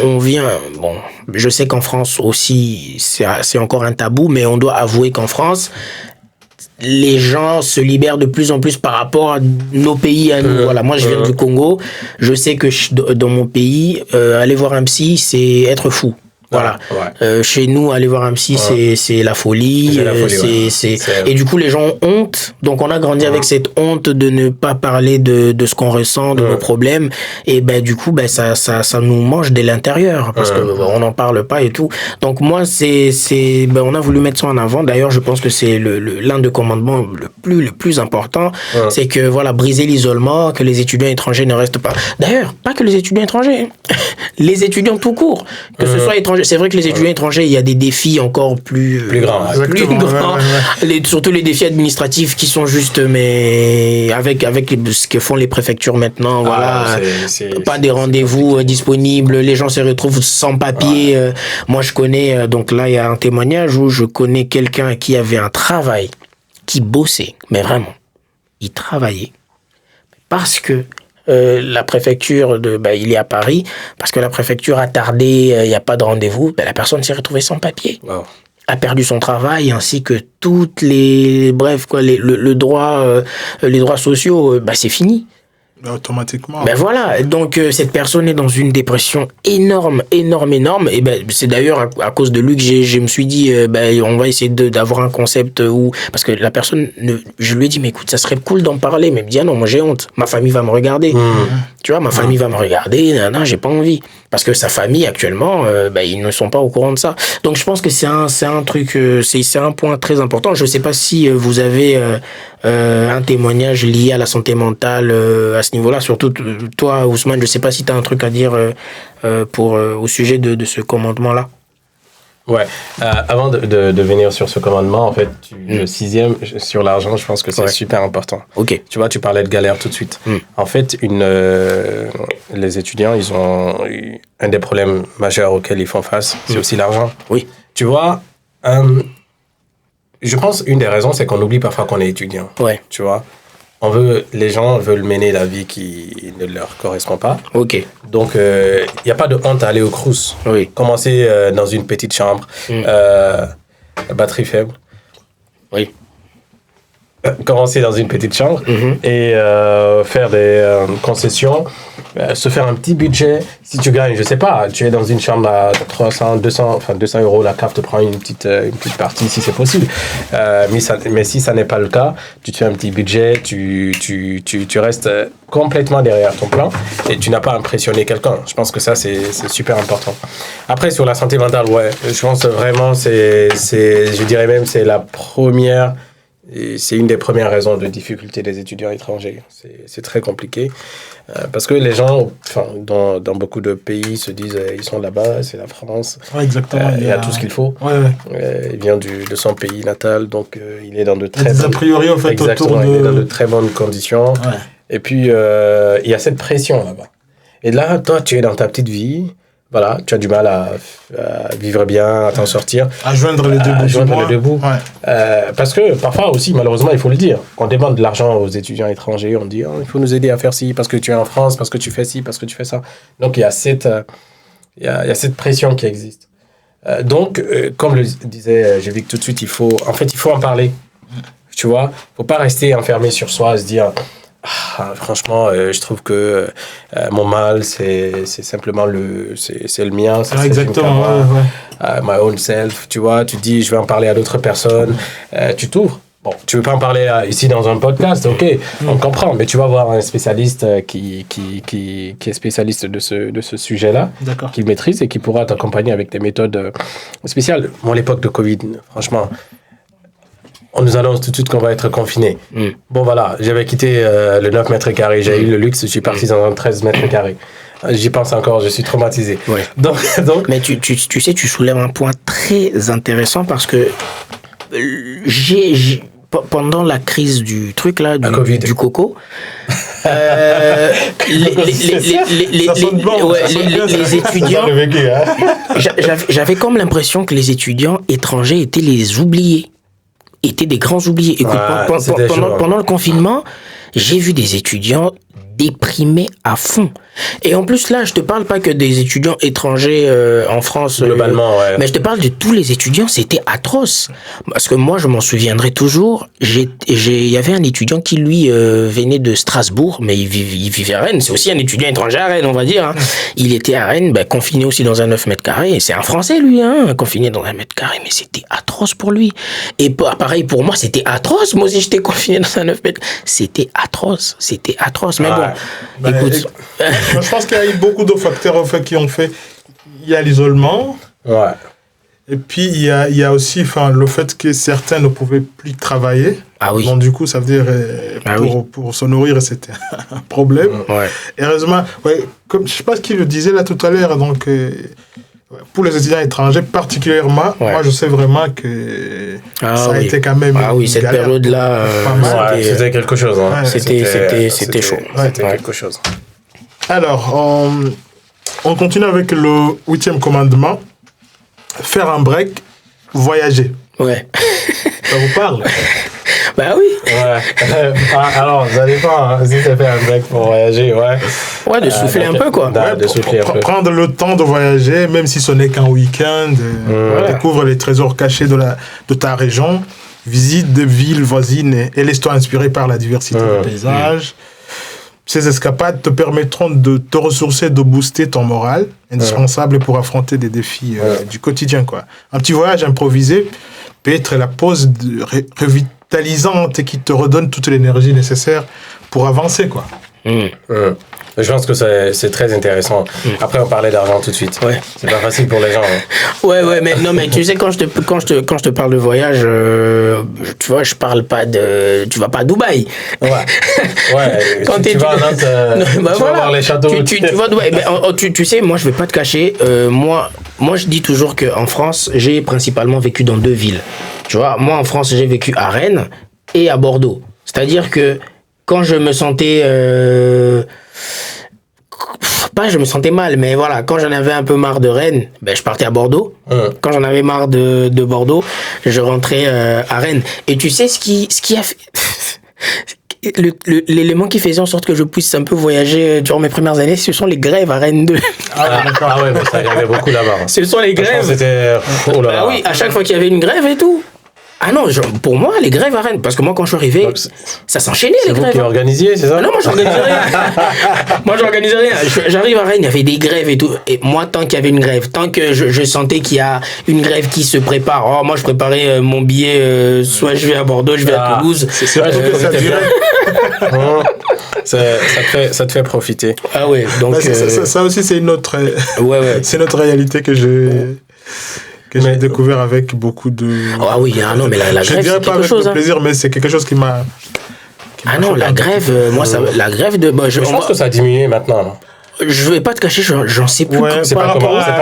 Speaker 2: on vient... Bon, je sais qu'en France aussi, c'est encore un tabou, mais on doit avouer qu'en France, les gens se libèrent de plus en plus par rapport à nos pays à nous. Voilà, moi je viens du Congo, je sais que dans mon pays, aller voir un psy, c'est être fou. Voilà. Chez nous, aller voir un psy, c'est la folie. Et du coup, les gens ont honte. Donc, on a grandi avec cette honte de ne pas parler de ce qu'on ressent, de nos problèmes. Et du coup, ça nous mange dès l'intérieur parce que on n'en parle pas et tout. Donc, moi, on a voulu mettre ça en avant. D'ailleurs, je pense que c'est l'un des commandements le plus important. C'est que, voilà, briser l'isolement, que les étudiants étrangers ne restent pas. D'ailleurs, pas que les étudiants étrangers, les étudiants tout court, que ce soit étrangers. C'est vrai que les étudiants étrangers, il y a des défis encore plus grands. Surtout les défis administratifs qui sont juste, mais avec ce que font les préfectures maintenant, pas des rendez-vous disponibles, les gens se retrouvent sans papier. Moi, je connais, donc là, il y a un témoignage où je connais quelqu'un qui avait un travail, qui bossait, mais vraiment, il travaillait parce que la préfecture il est à Paris, parce que la préfecture a tardé, il n'y a pas de rendez-vous, la personne s'est retrouvée sans papier. Wow. A perdu son travail, ainsi que toutes les... Bref, le droit, les droits sociaux, c'est fini.
Speaker 3: Automatiquement.
Speaker 2: Voilà, donc cette personne est dans une dépression énorme. Et c'est d'ailleurs à cause de lui que je me suis dit, on va essayer d'avoir un concept où... Parce que la personne, je lui ai dit, mais écoute, ça serait cool d'en parler. Mais il me dit, ah non, moi j'ai honte. Ma famille va me regarder. Tu vois, ma famille va me regarder. Non, j'ai pas envie. Parce que sa famille, actuellement, ils ne sont pas au courant de ça. Donc je pense que c'est un truc, c'est un point très important. Je sais pas si vous avez un témoignage lié à la santé mentale à ce niveau-là. Surtout toi, Ousmane, je sais pas si tu as un truc à dire au sujet de ce commandement-là.
Speaker 4: Ouais, avant de venir sur ce commandement, en fait, le 6e sur l'argent, je pense que c'est super important.
Speaker 2: Ok.
Speaker 4: Tu vois, tu parlais de galère tout de suite. En fait, les étudiants, ils ont un des problèmes majeurs auxquels ils font face, c'est aussi l'argent.
Speaker 2: Oui.
Speaker 4: Tu vois, je pense une des raisons, c'est qu'on oublie parfois qu'on est étudiant.
Speaker 2: Ouais.
Speaker 4: Tu vois. Les gens veulent mener la vie qui ne leur correspond pas.
Speaker 2: Ok.
Speaker 4: Donc, il n'y a pas de honte à aller au Crous.
Speaker 2: Oui.
Speaker 4: Commencer dans une petite chambre, batterie faible.
Speaker 2: Oui.
Speaker 4: Commencer dans une petite chambre et faire des concessions, se faire un petit budget. Si tu gagnes, je sais pas, tu es dans une chambre à 200 euros, la CAF te prend une petite partie si c'est possible. Mais si ça n'est pas le cas, tu te fais un petit budget, tu restes complètement derrière ton plan et tu n'as pas impressionné quelqu'un. Je pense que ça, c'est super important. Après, sur la santé mentale, je pense vraiment, je dirais même, c'est la première... Et c'est une des premières raisons de difficulté des étudiants étrangers. C'est très compliqué parce que les gens, dans beaucoup de pays, se disent ils sont là-bas, c'est la France.
Speaker 3: Ouais, exactement.
Speaker 4: Il y a tout ce qu'il faut. Il vient de son pays natal, donc il est dans de très bonnes...
Speaker 3: a priori, en fait, autour de...
Speaker 4: Il est dans de très bonnes conditions. Ouais. Et puis, il y a cette pression là-bas. Et là, toi, tu es dans ta petite vie. Voilà, tu as du mal à vivre bien, à t'en sortir.
Speaker 3: À joindre les deux bouts.
Speaker 4: Parce que parfois aussi, malheureusement, il faut le dire, on demande de l'argent aux étudiants étrangers, on dit il faut nous aider à faire ci, parce que tu es en France, parce que tu fais ci, parce que tu fais ça. Donc il y a cette pression qui existe. Donc, comme le disait Jévic tout de suite, il faut en parler. Tu vois, il ne faut pas rester enfermé sur soi, se dire... franchement, je trouve que mon mal, c'est simplement c'est le mien.
Speaker 3: Exactement,
Speaker 4: my own self, tu vois. Tu dis, je vais en parler à d'autres personnes. Tu t'ouvres. Bon, tu veux pas en parler ici dans un podcast, ok, on comprend. Mais tu vas voir un spécialiste qui est spécialiste de ce sujet-là, qui le maîtrise et qui pourra t'accompagner avec des méthodes spéciales. Moi, à l'époque de Covid, franchement... On nous annonce tout de suite qu'on va être confinés. Bon, voilà, j'avais quitté le 9 mètres carrés. J'ai eu le luxe, je suis parti dans un 13 mètres carrés. J'y pense encore, je suis traumatisé.
Speaker 2: Ouais. Donc... Mais tu sais, tu soulèves un point très intéressant parce que pendant la crise du truc là, du coco, les étudiants, j'avais comme l'impression que les étudiants étrangers étaient les oubliés, étaient des grands oubliés. Écoute, pendant le confinement, j'ai vu des étudiants déprimés à fond. Et en plus, là, je te parle pas que des étudiants étrangers en France.
Speaker 4: Globalement,
Speaker 2: mais je te parle de tous les étudiants, c'était atroce. Parce que moi, je m'en souviendrai toujours. Il y avait un étudiant qui, lui, venait de Strasbourg, mais il vivait à Rennes. C'est aussi un étudiant étranger à Rennes, on va dire. Hein. Il était à Rennes, confiné aussi dans un 9 mètres carrés. C'est un Français, lui, hein, confiné dans un mètre carré. Mais c'était atroce pour lui. Et pareil, pour moi, c'était atroce. Moi aussi, j'étais confiné dans un 9 mètres. C'était atroce. Mais bon, écoute...
Speaker 3: Je pense qu'il y a eu beaucoup de facteurs en fait, qui ont fait. Il y a l'isolement.
Speaker 4: Ouais.
Speaker 3: Et puis, il y a aussi le fait que certains ne pouvaient plus travailler.
Speaker 2: Ah oui.
Speaker 3: Donc, du coup, ça veut dire pour se nourrir, c'était un problème.
Speaker 2: Ouais.
Speaker 3: Heureusement, comme, je ne sais pas ce qu'il le disait là tout à l'heure, donc, pour les étudiants étrangers particulièrement, moi, je sais vraiment que ça a été quand même.
Speaker 2: Ah oui, cette période-là.
Speaker 4: C'était quelque chose. Hein.
Speaker 2: C'était chaud.
Speaker 4: C'était quelque chose.
Speaker 3: Alors, on continue avec le 8e commandement. Faire un break, voyager.
Speaker 2: Ouais.
Speaker 3: Ça vous parle?
Speaker 2: Bah oui.
Speaker 4: Ouais. Alors, ça dépend. Si tu fais un break pour voyager,
Speaker 2: Ouais, de souffler un peu, quoi.
Speaker 4: De souffler un peu.
Speaker 3: Prendre le temps de voyager, même si ce n'est qu'un week-end. Découvre les trésors cachés de ta région. Visite des villes voisines et laisse-toi inspirer par la diversité des paysages. Ces escapades te permettront de te ressourcer, de booster ton moral, indispensable pour affronter des défis du quotidien, quoi. Un petit voyage improvisé peut être la pause revitalisante et qui te redonne toute l'énergie nécessaire pour avancer, quoi.
Speaker 4: Je pense que c'est très intéressant. Après, on parlait d'argent tout de suite.
Speaker 2: Ouais.
Speaker 4: C'est pas facile pour les gens. Hein.
Speaker 2: Ouais, mais tu sais, quand je te parle de voyage, tu vois, je parle pas de... Tu vas pas à Dubaï.
Speaker 4: Ouais. Quand tu vas à Nantes, tu vas voir les châteaux.
Speaker 2: Tu vas à Dubaï. Tu sais, moi, je vais pas te cacher. Moi, je dis toujours qu'en France, j'ai principalement vécu dans 2 villes. Tu vois, moi, en France, j'ai vécu à Rennes et à Bordeaux. C'est-à-dire que quand je me sentais... je me sentais mal, mais voilà, quand j'en avais un peu marre de Rennes, je partais à Bordeaux. Quand j'en avais marre de Bordeaux, je rentrais à Rennes. Et tu sais ce qui a fait... L'élément qui faisait en sorte que je puisse un peu voyager durant mes premières années, ce sont les grèves à Rennes 2.
Speaker 4: Ah ouais, mais ça, il y avait beaucoup là-bas.
Speaker 2: Ce sont les grèves.
Speaker 4: C'était... Oh là là.
Speaker 2: Oui, à chaque fois qu'il y avait une grève et tout. Ah non, pour moi, les grèves à Rennes, parce que moi, quand je suis arrivé, ça s'enchaînait, les grèves.
Speaker 4: C'est vous qui organisiez, c'est ça?
Speaker 2: Non, moi, j'organisais rien. J'arrive à Rennes, il y avait des grèves et tout. Et moi, tant qu'il y avait une grève, tant que je sentais qu'il y a une grève qui se prépare, moi, je préparais mon billet, soit je vais à Bordeaux, je vais à Toulouse.
Speaker 3: C'est vrai,
Speaker 4: ça te fait profiter.
Speaker 2: Ah ouais, donc...
Speaker 3: Ça aussi, c'est une autre... C'est notre réalité que j'ai découvert avec beaucoup de...
Speaker 2: Ah oui, non, mais la grève, c'est quelque chose. Je dirais pas avec de
Speaker 3: plaisir, mais c'est quelque chose qui m'a...
Speaker 2: Ah non, la grève, moi, la grève de...
Speaker 4: je pense que ça a diminué maintenant, là.
Speaker 2: Je vais pas te cacher, j'en sais plus.
Speaker 4: C'est pas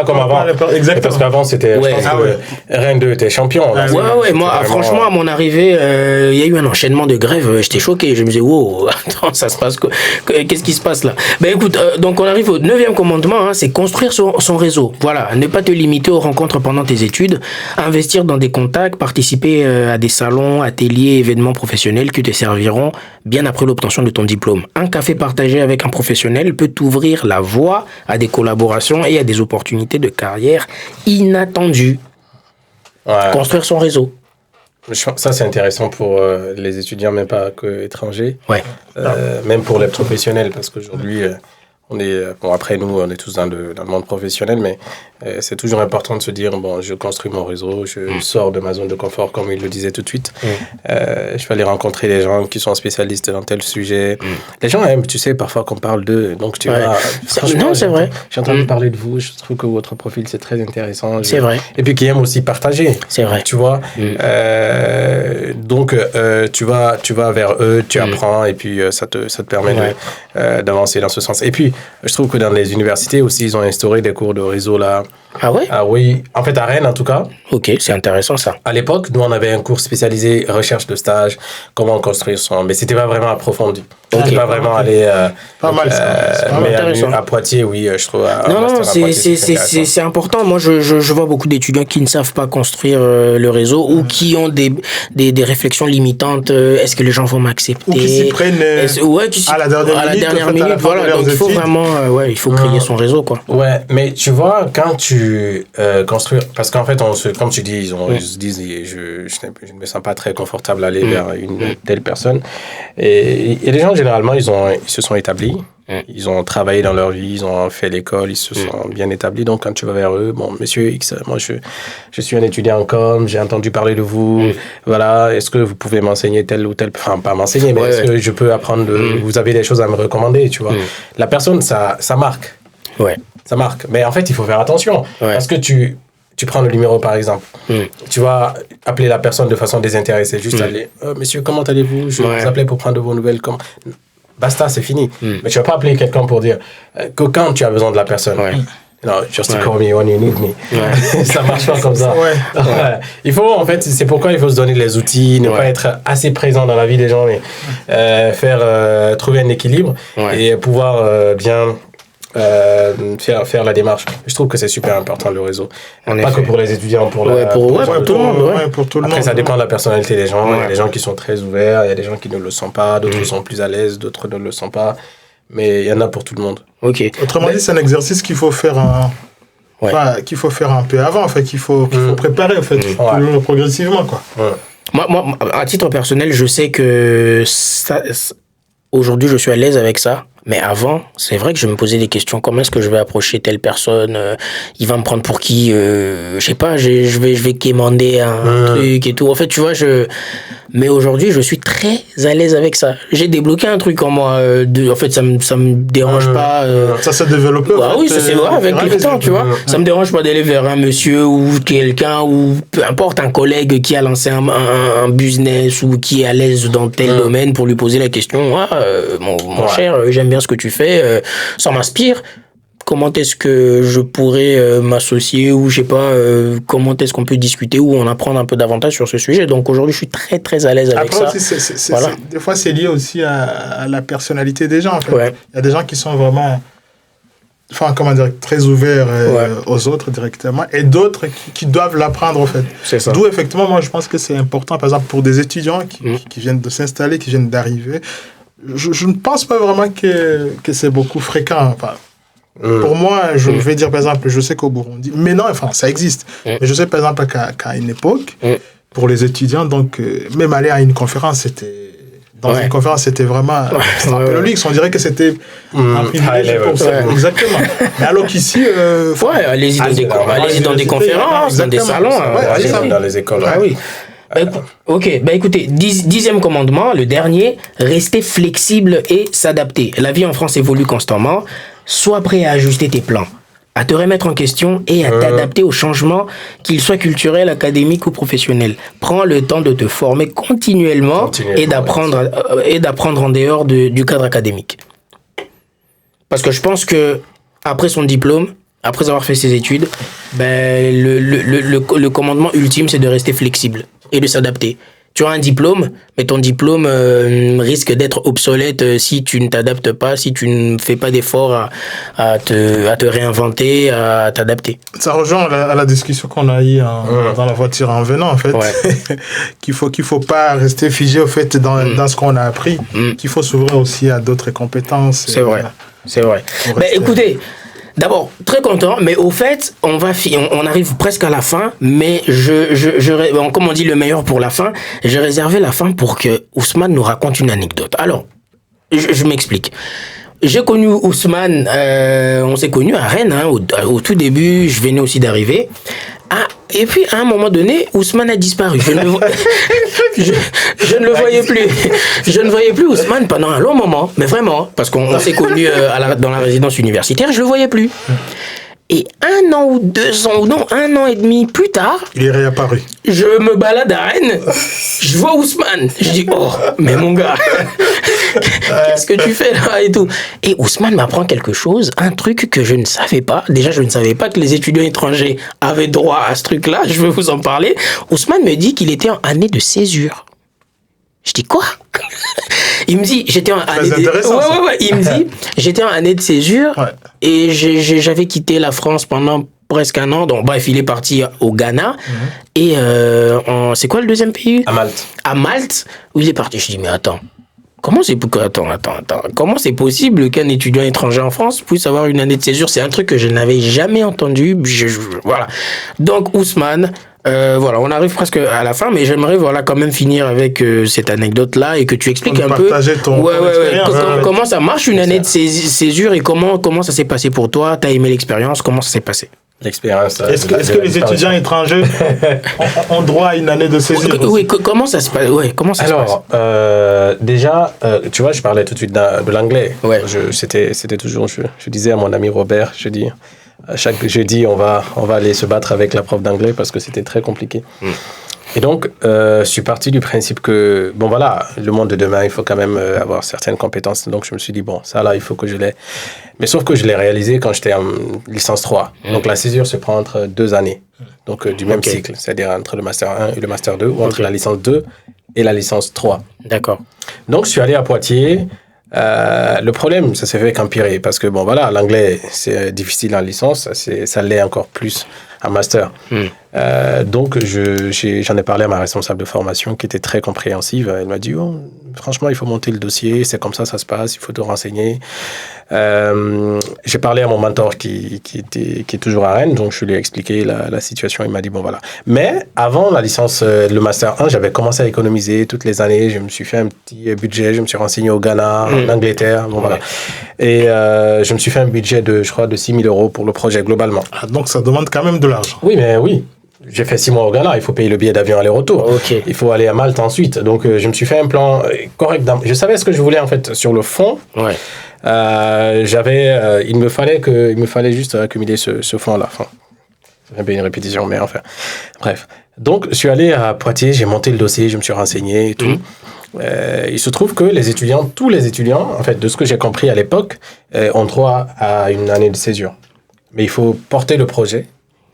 Speaker 4: comme avant. Exactement. Parce qu'avant, c'était. Je pense que Rennes 2 était champion. Là,
Speaker 2: moi, franchement, à mon arrivée, il y a eu un enchaînement de grèves. J'étais choqué. Je me disais, wow, attends, ça se passe quoi? Qu'est-ce qui se passe là? Écoute, donc on arrive au 9e commandement, hein, c'est construire son réseau. Voilà, ne pas te limiter aux rencontres pendant tes études, investir dans des contacts, participer à des salons, ateliers, événements professionnels qui te serviront bien après l'obtention de ton diplôme. Un café partagé avec un professionnel peut t'ouvrir la voie à des collaborations et à des opportunités de carrière inattendues. Construire son réseau.
Speaker 4: Ça, c'est intéressant pour les étudiants, même pas que étrangers.
Speaker 2: Ouais.
Speaker 4: Même pour les professionnels, parce qu'aujourd'hui, on est... Bon, après, nous, on est tous dans le monde professionnel, mais c'est toujours important de se dire, bon, je construis mon réseau, je sors de ma zone de confort, comme il le disait tout de suite. Je vais aller rencontrer des gens qui sont spécialistes dans tel sujet. Les gens aiment, tu sais, parfois qu'on parle d'eux, donc tu vois...
Speaker 2: Non, c'est vrai.
Speaker 4: J'ai entendu parler de vous, je trouve que votre profil, c'est très intéressant.
Speaker 2: C'est vrai.
Speaker 4: Et puis qui aiment aussi partager.
Speaker 2: C'est vrai.
Speaker 4: Tu vois donc, tu vas vers eux, tu apprends, et puis ça te permet d'avancer dans ce sens. Et puis, je trouve que dans les universités aussi, ils ont instauré des cours de réseau là.
Speaker 2: Ah ouais?
Speaker 4: Ah oui, en fait à Rennes en tout cas.
Speaker 2: Ok, c'est intéressant ça.
Speaker 4: À l'époque, nous on avait un cours spécialisé recherche de stage, comment construire son... Mais c'était pas vraiment approfondi. C'était pas vraiment aller...
Speaker 3: pas mal ça.
Speaker 4: Mais à Poitiers, oui, je trouve...
Speaker 2: Non, c'est important. Moi, je vois beaucoup d'étudiants qui ne savent pas construire le réseau ou qui ont des réflexions limitantes. Est-ce que les gens vont m'accepter?
Speaker 3: Ou qui s'y prennent à la dernière minute.
Speaker 2: Voilà, donc il faut vraiment... il faut créer son réseau, quoi.
Speaker 4: Ouais, mais tu vois, quand tu construis... Parce qu'en fait, comme tu dis, ils se disent, je ne me sens pas très confortable d'aller vers une telle personne. Et les gens, généralement, ils se sont établis. Ils ont travaillé dans leur vie, ils ont fait l'école, ils se sont bien établis. Donc, quand tu vas vers eux, bon, monsieur X, moi, je suis un étudiant en com, j'ai entendu parler de vous. Voilà, est-ce que vous pouvez m'enseigner tel ou tel... Enfin, pas m'enseigner, mais est-ce que je peux apprendre vous avez des choses à me recommander, tu vois. La personne, ça marque.
Speaker 2: Ouais.
Speaker 4: Ça marque. Mais en fait, il faut faire attention. Parce que tu prends le numéro, par exemple. Tu vas appeler la personne de façon désintéressée. Juste aller, monsieur, comment allez-vous? Je vous appelais pour prendre de vos nouvelles. Basta, c'est fini. Mais tu vas pas appeler quelqu'un pour dire que quand tu as besoin de la personne. Non, just call me when you need me. Ça marche pas comme ça. Il faut, en fait, c'est pourquoi il faut se donner les outils, ne pas être assez présent dans la vie des gens, mais trouver un équilibre et pouvoir bien... faire la démarche. Je trouve que c'est super important le réseau. Pas que pour les étudiants, pour tout le monde. Après, ça dépend de la personnalité des gens. Il y a des gens qui sont très ouverts, il y a des gens qui ne le sont pas, d'autres sont plus à l'aise, d'autres ne le sont pas. Mais il y en a pour tout le monde.
Speaker 3: Autrement dit, c'est un exercice qu'il faut faire qu'il faut faire un peu avant, en fait, qu'il faut préparer, en fait, progressivement, quoi.
Speaker 2: Moi, à titre personnel, je sais que aujourd'hui, je suis à l'aise avec ça. Mais avant, c'est vrai que je me posais des questions. Comment est-ce que je vais approcher telle personne? Il va me prendre pour qui? Je sais pas, je vais quémander un truc et tout. En fait, tu vois, mais aujourd'hui, je suis très à l'aise avec ça. J'ai débloqué un truc en moi. En fait, ça me dérange pas.
Speaker 3: Ça s'est développé.
Speaker 2: Oui, ça c'est vrai avec le temps, tu vois. Ça me dérange pas d'aller vers un monsieur ou quelqu'un ou peu importe, un collègue qui a lancé un business ou qui est à l'aise dans tel domaine pour lui poser la question. Mon cher, j'aime bien ce que tu fais, ça m'inspire. Comment est-ce que je pourrais m'associer ou je sais pas, comment est-ce qu'on peut discuter ou en apprendre un peu davantage sur ce sujet. Donc aujourd'hui, je suis très très à l'aise avec ça.
Speaker 3: Après aussi, des fois, c'est lié aussi à la personnalité des gens. En fait. Il y a des gens qui sont vraiment, très ouverts aux autres directement et d'autres qui doivent l'apprendre en fait.
Speaker 2: C'est ça.
Speaker 3: D'où effectivement, moi, je pense que c'est important, par exemple, pour des étudiants qui viennent de s'installer, qui viennent d'arriver. Je ne pense pas vraiment que c'est beaucoup fréquent. Enfin, pour moi, je vais dire, par exemple, je sais qu'au Burundi, mais non, ça existe. Mais je sais, par exemple, qu'à une époque, pour les étudiants, donc, même aller à une conférence, une conférence, c'était vraiment un peu le luxe. On dirait que c'était un privilège pour ça. Exactement. Mais alors qu'ici...
Speaker 2: allez-y dans des conférences, dans des salons.
Speaker 4: Allez-y dans les écoles.
Speaker 2: Oui. Écoutez, 10e commandement, le dernier, rester flexible et s'adapter. La vie en France évolue constamment. Sois prêt à ajuster tes plans, à te remettre en question et à t'adapter aux changements, qu'ils soient culturels, académiques ou professionnels. Prends le temps de te former continuellement et d'apprendre en dehors du cadre académique. Parce que je pense que après son diplôme, après avoir fait ses études, le commandement ultime, c'est de rester flexible et de s'adapter. Tu as un diplôme, mais ton diplôme risque d'être obsolète si tu ne t'adaptes pas, si tu ne fais pas d'efforts à te réinventer, à t'adapter.
Speaker 3: Ça rejoint à la discussion qu'on a eue dans la voiture en venant, en fait. qu'il faut pas rester figé, au fait, dans ce qu'on a appris, qu'il faut s'ouvrir aussi à d'autres compétences.
Speaker 2: C'est vrai. Écoutez... D'abord, très content, mais au fait, on arrive presque à la fin, mais comme on dit, le meilleur pour la fin, j'ai réservé la fin pour que Ousmane nous raconte une anecdote. Alors, je m'explique. J'ai connu Ousmane, on s'est connus à Rennes, au tout début, je venais aussi d'arriver. Et puis, à un moment donné, Ousmane a disparu. Je ne le voyais plus. Je ne voyais plus Ousmane pendant un long moment, mais vraiment, parce qu'on s'est connus dans la résidence universitaire, je ne le voyais plus. Et 1 an ou 2 ans, ou non, 1 an et demi plus tard,
Speaker 3: il est réapparu.
Speaker 2: Je me balade à Rennes, je vois Ousmane. Je dis, oh, mais mon gars, qu'est-ce que tu fais là et tout. Et Ousmane m'apprend quelque chose, un truc que je ne savais pas. Déjà, je ne savais pas que les étudiants étrangers avaient droit à ce truc-là. Je vais vous en parler. Ousmane me dit qu'il était en année de césure. Je dis, quoi? Il me dit, j'étais en année de... Ouais. Il me dit, j'étais en année de césure et j'avais quitté la France pendant presque 1 an. Donc, bref, il est parti au Ghana. Et c'est quoi le deuxième pays?
Speaker 4: À Malte.
Speaker 2: À Malte, où il est parti. Je dis, mais attends. Comment c'est possible qu'un étudiant étranger en France puisse avoir une année de césure? C'est un truc que je n'avais jamais entendu. Voilà. Donc, Ousmane, voilà, on arrive presque à la fin, mais j'aimerais quand même finir avec cette anecdote-là et que tu expliques un peu comment ça marche une année de césure et comment ça s'est passé pour toi. T'as aimé l'expérience? Comment ça s'est passé?
Speaker 4: L'expérience.
Speaker 3: Est-ce que les étudiants étrangers ont droit à une année de césure?
Speaker 2: Oui, comment ça se passe?
Speaker 3: Alors,
Speaker 4: déjà, tu vois, je parlais tout de suite de l'anglais. Ouais. C'était toujours, je disais à mon ami Robert, je dis, chaque jeudi, on va aller se battre avec la prof d'anglais parce que c'était très compliqué. Et donc, je suis parti du principe que, bon voilà, le monde de demain, il faut quand même avoir certaines compétences. Donc, je me suis dit, bon, ça là, il faut que je l'ai. Mais sauf que je l'ai réalisé quand j'étais en licence 3. Donc, la césure se prend entre 2 années. Donc, du même cycle, c'est-à-dire entre le Master 1 et le Master 2, ou entre la licence 2 et la licence 3.
Speaker 2: D'accord.
Speaker 4: Donc, je suis allé à Poitiers. Le problème, ça s'est fait qu'empirer parce que, bon voilà, l'anglais, c'est difficile en licence, ça l'est encore plus en master. Donc, j'en ai parlé à ma responsable de formation qui était très compréhensive. Elle m'a dit, oh, franchement, il faut monter le dossier, c'est comme ça se passe, il faut te renseigner. J'ai parlé à mon mentor qui est toujours à Rennes, donc je lui ai expliqué la situation. Il m'a dit, bon voilà. Mais avant la licence, le Master 1, j'avais commencé à économiser toutes les années. Je me suis fait un petit budget, je me suis renseigné au Ghana, en Angleterre, bon voilà. Et je me suis fait un budget de 6 000 € pour le projet globalement.
Speaker 3: Ah, donc ça demande quand même de l'argent.
Speaker 4: Oui, mais oui. J'ai fait 6 mois au Ghana, il faut payer le billet d'avion aller-retour.
Speaker 2: Okay.
Speaker 4: Il faut aller à Malte ensuite. Donc, je me suis fait un plan correct. Je savais ce que je voulais, en fait, sur le fond.
Speaker 2: Ouais.
Speaker 4: Il me fallait juste accumuler ce fonds-là. Enfin, c'est un peu une répétition, mais enfin. Bref. Donc, je suis allé à Poitiers, j'ai monté le dossier, je me suis renseigné et tout. Il se trouve que tous les étudiants, en fait, de ce que j'ai compris à l'époque, ont droit à une année de césure. Mais il faut porter le projet.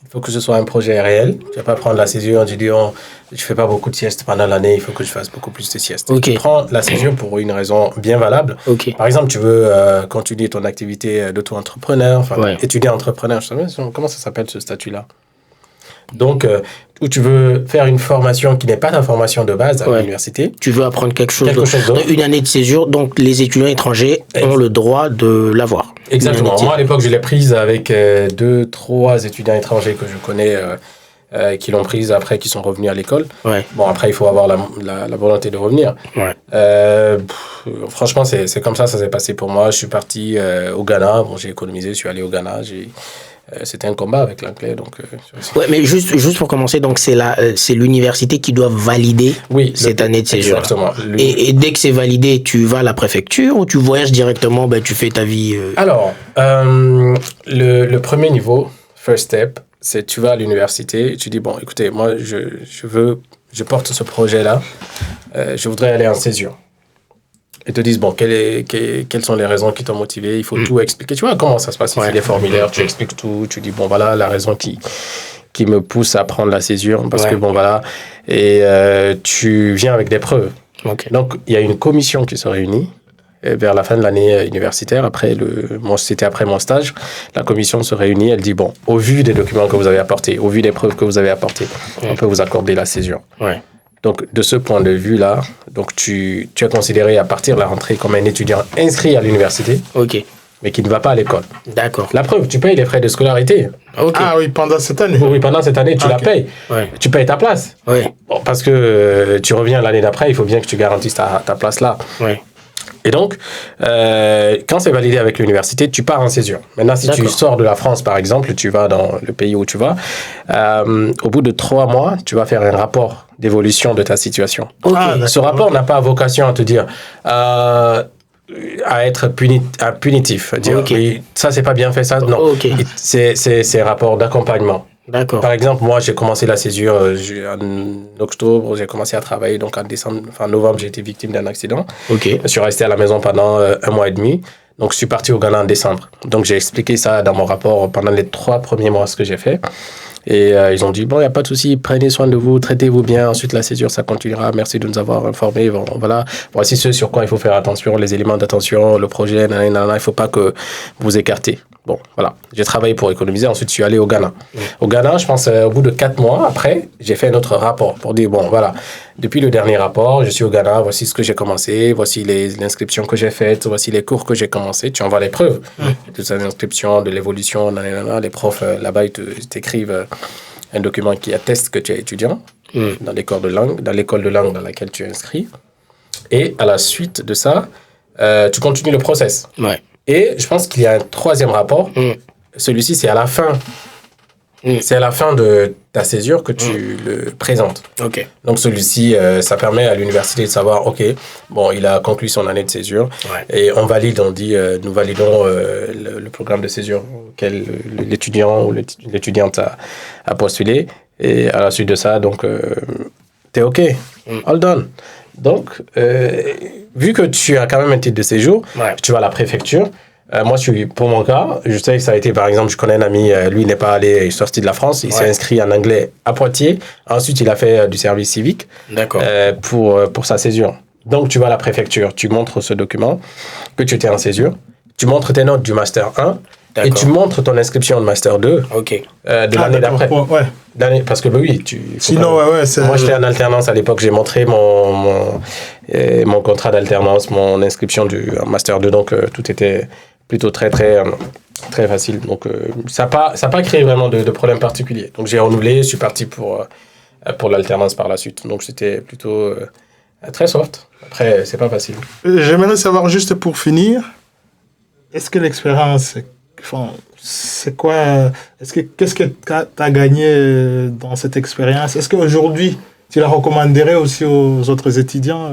Speaker 4: Il faut que ce soit un projet réel. Tu ne vas pas prendre la césure en disant je ne fais pas beaucoup de siestes pendant l'année, il faut que je fasse beaucoup plus de siestes. Tu prends la césure pour une raison bien valable. Par exemple, tu veux continuer ton activité d'auto-entrepreneur, étudiant entrepreneur. Je sais pas, comment ça s'appelle ce statut-là? Donc, où tu veux faire une formation qui n'est pas ta formation de base à l'université.
Speaker 2: Tu veux apprendre quelque chose d'autre. Une année de césure, donc les étudiants étrangers ont le droit de l'avoir.
Speaker 4: Exactement. Moi, à l'époque, je l'ai prise avec 2-3 étudiants étrangers que je connais qui l'ont prise après, qui sont revenus à l'école. Bon, après, il faut avoir la volonté de revenir. Franchement, c'est comme ça s'est passé pour moi. Je suis parti au Ghana. Bon, j'ai économisé, je suis allé au Ghana. C'était un combat avec l'anglais. Donc,
Speaker 2: mais juste pour commencer, donc c'est l'université qui doit valider cette année de séjour.
Speaker 4: Exactement.
Speaker 2: Et dès que c'est validé, tu vas à la préfecture ou tu voyages directement, tu fais ta vie
Speaker 4: Alors, le premier niveau, first step, c'est tu vas à l'université et tu dis, bon, écoutez, moi, je porte ce projet-là, je voudrais aller en césure. Ils te disent, bon, quelles sont les raisons qui t'ont motivé? Il faut tout expliquer. Tu vois comment ça se passe? Il fait les formulaires, tu expliques tout. Tu dis, bon, voilà, la raison qui me pousse à prendre la césure. Parce que, bon, voilà. Et tu viens avec des preuves. Donc, il y a une commission qui se réunit vers la fin de l'année universitaire. C'était après mon stage. La commission se réunit. Elle dit, bon, au vu des documents que vous avez apportés, au vu des preuves que vous avez apportées, on peut vous accorder la césure. Donc, de ce point de vue-là, donc tu es considéré à partir de la rentrée comme un étudiant inscrit à l'université, mais qui ne va pas à l'école.
Speaker 2: D'accord.
Speaker 4: La preuve, tu payes les frais de scolarité.
Speaker 3: Ah oui, pendant cette année.
Speaker 4: Oui, pendant cette année, tu la payes. Tu payes ta place. Bon, parce que tu reviens l'année d'après, il faut bien que tu garantisses ta place là. Et donc, quand c'est validé avec l'université, tu pars en césure. Maintenant, si tu sors de la France, par exemple, tu vas dans le pays où tu vas, au bout de 3 mois, tu vas faire un rapport d'évolution de ta situation. Ce rapport n'a pas vocation à te dire à être punitif. Dire, okay. Ça, c'est pas bien fait, ça. Non.
Speaker 2: Okay.
Speaker 4: C'est un rapport d'accompagnement.
Speaker 2: D'accord.
Speaker 4: Par exemple, moi, j'ai commencé la césure en octobre, j'ai commencé à travailler. Donc, en novembre, j'ai été victime d'un accident.
Speaker 2: Okay.
Speaker 4: Je suis resté à la maison pendant 1 mois et demi. Donc, je suis parti au Ghana en décembre. Donc, j'ai expliqué ça dans mon rapport pendant les 3 premiers mois, ce que j'ai fait. Et ils ont dit, bon, il n'y a pas de souci, prenez soin de vous, traitez-vous bien. Ensuite, la césure, ça continuera. Merci de nous avoir informés. Bon, voilà. Voici ce sur quoi il faut faire attention, les éléments d'attention, le projet, il ne faut pas que vous écartez. Bon, voilà. J'ai travaillé pour économiser. Ensuite, je suis allé au Ghana. Au Ghana, je pense, au bout de 4 mois après, j'ai fait un autre rapport pour dire, bon, voilà. Depuis le dernier rapport, je suis au Ghana. Voici ce que j'ai commencé. Voici les inscriptions que j'ai faites. Voici les cours que j'ai commencés. Tu envoies les preuves de ces inscriptions, de l'évolution. Les profs, là-bas, ils t'écrivent un document qui atteste que tu es étudiant dans l'école de langue dans laquelle tu es inscrit. Et à la suite de ça, tu continues le process.
Speaker 2: Ouais.
Speaker 4: Et je pense qu'il y a un 3e rapport. Celui-ci, c'est à la fin. C'est à la fin de ta césure que tu le présentes.
Speaker 2: Okay.
Speaker 4: Donc celui-ci, ça permet à l'université de savoir, OK, bon, il a conclu son année de césure.
Speaker 2: Ouais.
Speaker 4: Et on valide, on dit, nous validons le programme de césure auquel l'étudiant ou l'étudiante a postulé. Et à la suite de ça, donc, t'es OK. All done. Donc, vu que tu as quand même un titre de séjour, tu vas à la préfecture. Moi, pour mon cas, je sais que ça a été, par exemple, je connais un ami, lui, il n'est pas allé, il est sorti de la France, il s'est inscrit en anglais à Poitiers. Ensuite, il a fait du service civique pour sa césure. Donc, tu vas à la préfecture, tu montres ce document que tu étais en césure, tu montres tes notes du Master 1 et tu montres ton inscription de Master 2 de l'année d'après. Parce que, oui,
Speaker 3: sinon,
Speaker 4: moi, j'étais en alternance à l'époque, j'ai montré mon contrat d'alternance, mon inscription du Master 2, donc tout était plutôt très, très, très facile. Donc, ça n'a pas créé vraiment de problème particulier. Donc, j'ai renouvelé, je suis parti pour l'alternance par la suite. Donc, c'était plutôt très soft. Après, c'est pas facile.
Speaker 3: J'aimerais savoir, juste pour finir, est-ce que l'expérience, c'est quoi? Qu'est-ce que tu as gagné dans cette expérience? Est-ce qu'aujourd'hui, tu la recommanderais aussi aux autres étudiants?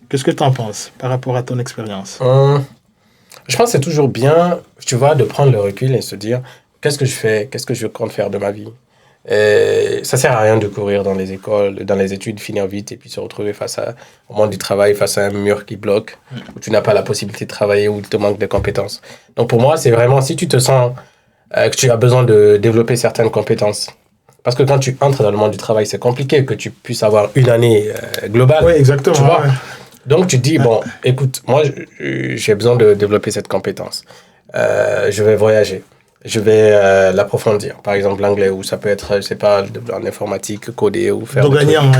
Speaker 3: Qu'est-ce que tu en penses par rapport à ton expérience?
Speaker 4: Je pense que c'est toujours bien, tu vois, de prendre le recul et se dire, qu'est-ce que je fais? Qu'est-ce que je compte faire de ma vie? Ça sert à rien de courir dans les écoles, dans les études, finir vite et puis se retrouver au monde du travail, face à un mur qui bloque, où tu n'as pas la possibilité de travailler, où il te manque de compétences. Donc pour moi, c'est vraiment, si tu te sens que tu as besoin de développer certaines compétences, parce que quand tu entres dans le monde du travail, c'est compliqué que tu puisses avoir une année globale.
Speaker 3: Oui, exactement.
Speaker 4: Tu vois? Donc tu te dis, bon, écoute, moi j'ai besoin de développer cette compétence. Je vais voyager. Je vais l'approfondir. Par exemple, l'anglais, ou ça peut être, je sais pas, en informatique, coder ou faire.
Speaker 3: Donc gagner en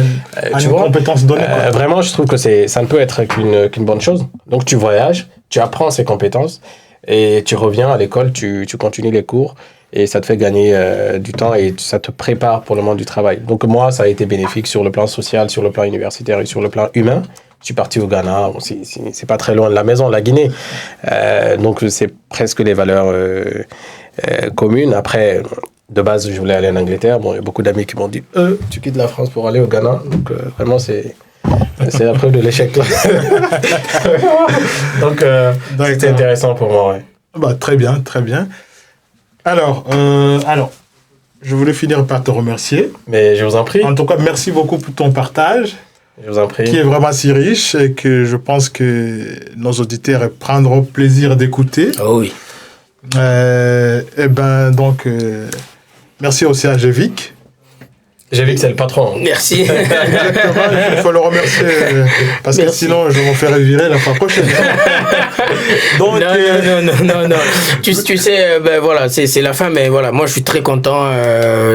Speaker 3: compétences données.
Speaker 4: Vraiment, je trouve que ça ne peut être qu'une bonne chose. Donc tu voyages, tu apprends ces compétences et tu reviens à l'école, tu continues les cours et ça te fait gagner du temps et ça te prépare pour le monde du travail. Donc moi, ça a été bénéfique sur le plan social, sur le plan universitaire et sur le plan humain. Je suis parti au Ghana, c'est pas très loin de la maison, la Guinée. Donc c'est presque les valeurs communes. Après, de base, je voulais aller en Angleterre. Bon, il y a beaucoup d'amis qui m'ont dit tu quittes la France pour aller au Ghana. Donc vraiment, c'est la preuve de l'échec. Donc c'était intéressant pour moi. Ouais.
Speaker 3: Bah, très bien, très bien. Alors, je voulais finir par te remercier.
Speaker 4: Mais je vous en prie.
Speaker 3: En tout cas, merci beaucoup pour ton partage.
Speaker 4: Je vous en prie.
Speaker 3: Qui est vraiment si riche et que je pense que nos auditeurs prendront plaisir d'écouter.
Speaker 2: Oh oui.
Speaker 3: Donc, merci aussi à Jevic.
Speaker 4: Jevic, c'est le patron.
Speaker 2: Merci.
Speaker 3: Exactement, il faut le remercier parce que sinon je me ferai virer la fois prochaine.
Speaker 2: Donc, non. Tu sais, voilà, c'est la fin, mais voilà, moi je suis très content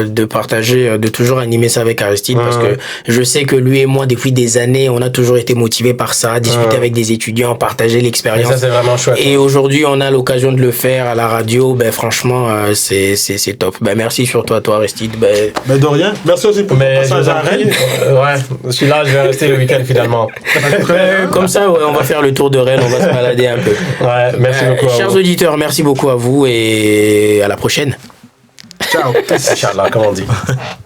Speaker 2: de partager, de toujours animer ça avec Aristide parce que je sais que lui et moi, depuis des années, on a toujours été motivés par ça, discuter avec des étudiants, partager l'expérience.
Speaker 4: Et ça, c'est vraiment chouette.
Speaker 2: Et aujourd'hui, on a l'occasion de le faire à la radio. Franchement, c'est top. Merci sur toi, Aristide.
Speaker 3: De rien. Merci aussi pour ton passage à Rennes.
Speaker 4: Je suis là, je vais rester le week-end finalement.
Speaker 2: Comme ça, on va faire le tour de Rennes, on va se balader un peu.
Speaker 4: Merci beaucoup.
Speaker 2: Chers auditeurs, merci beaucoup à vous et à la prochaine.
Speaker 3: Ciao.
Speaker 4: Inch'Allah, comme on dit.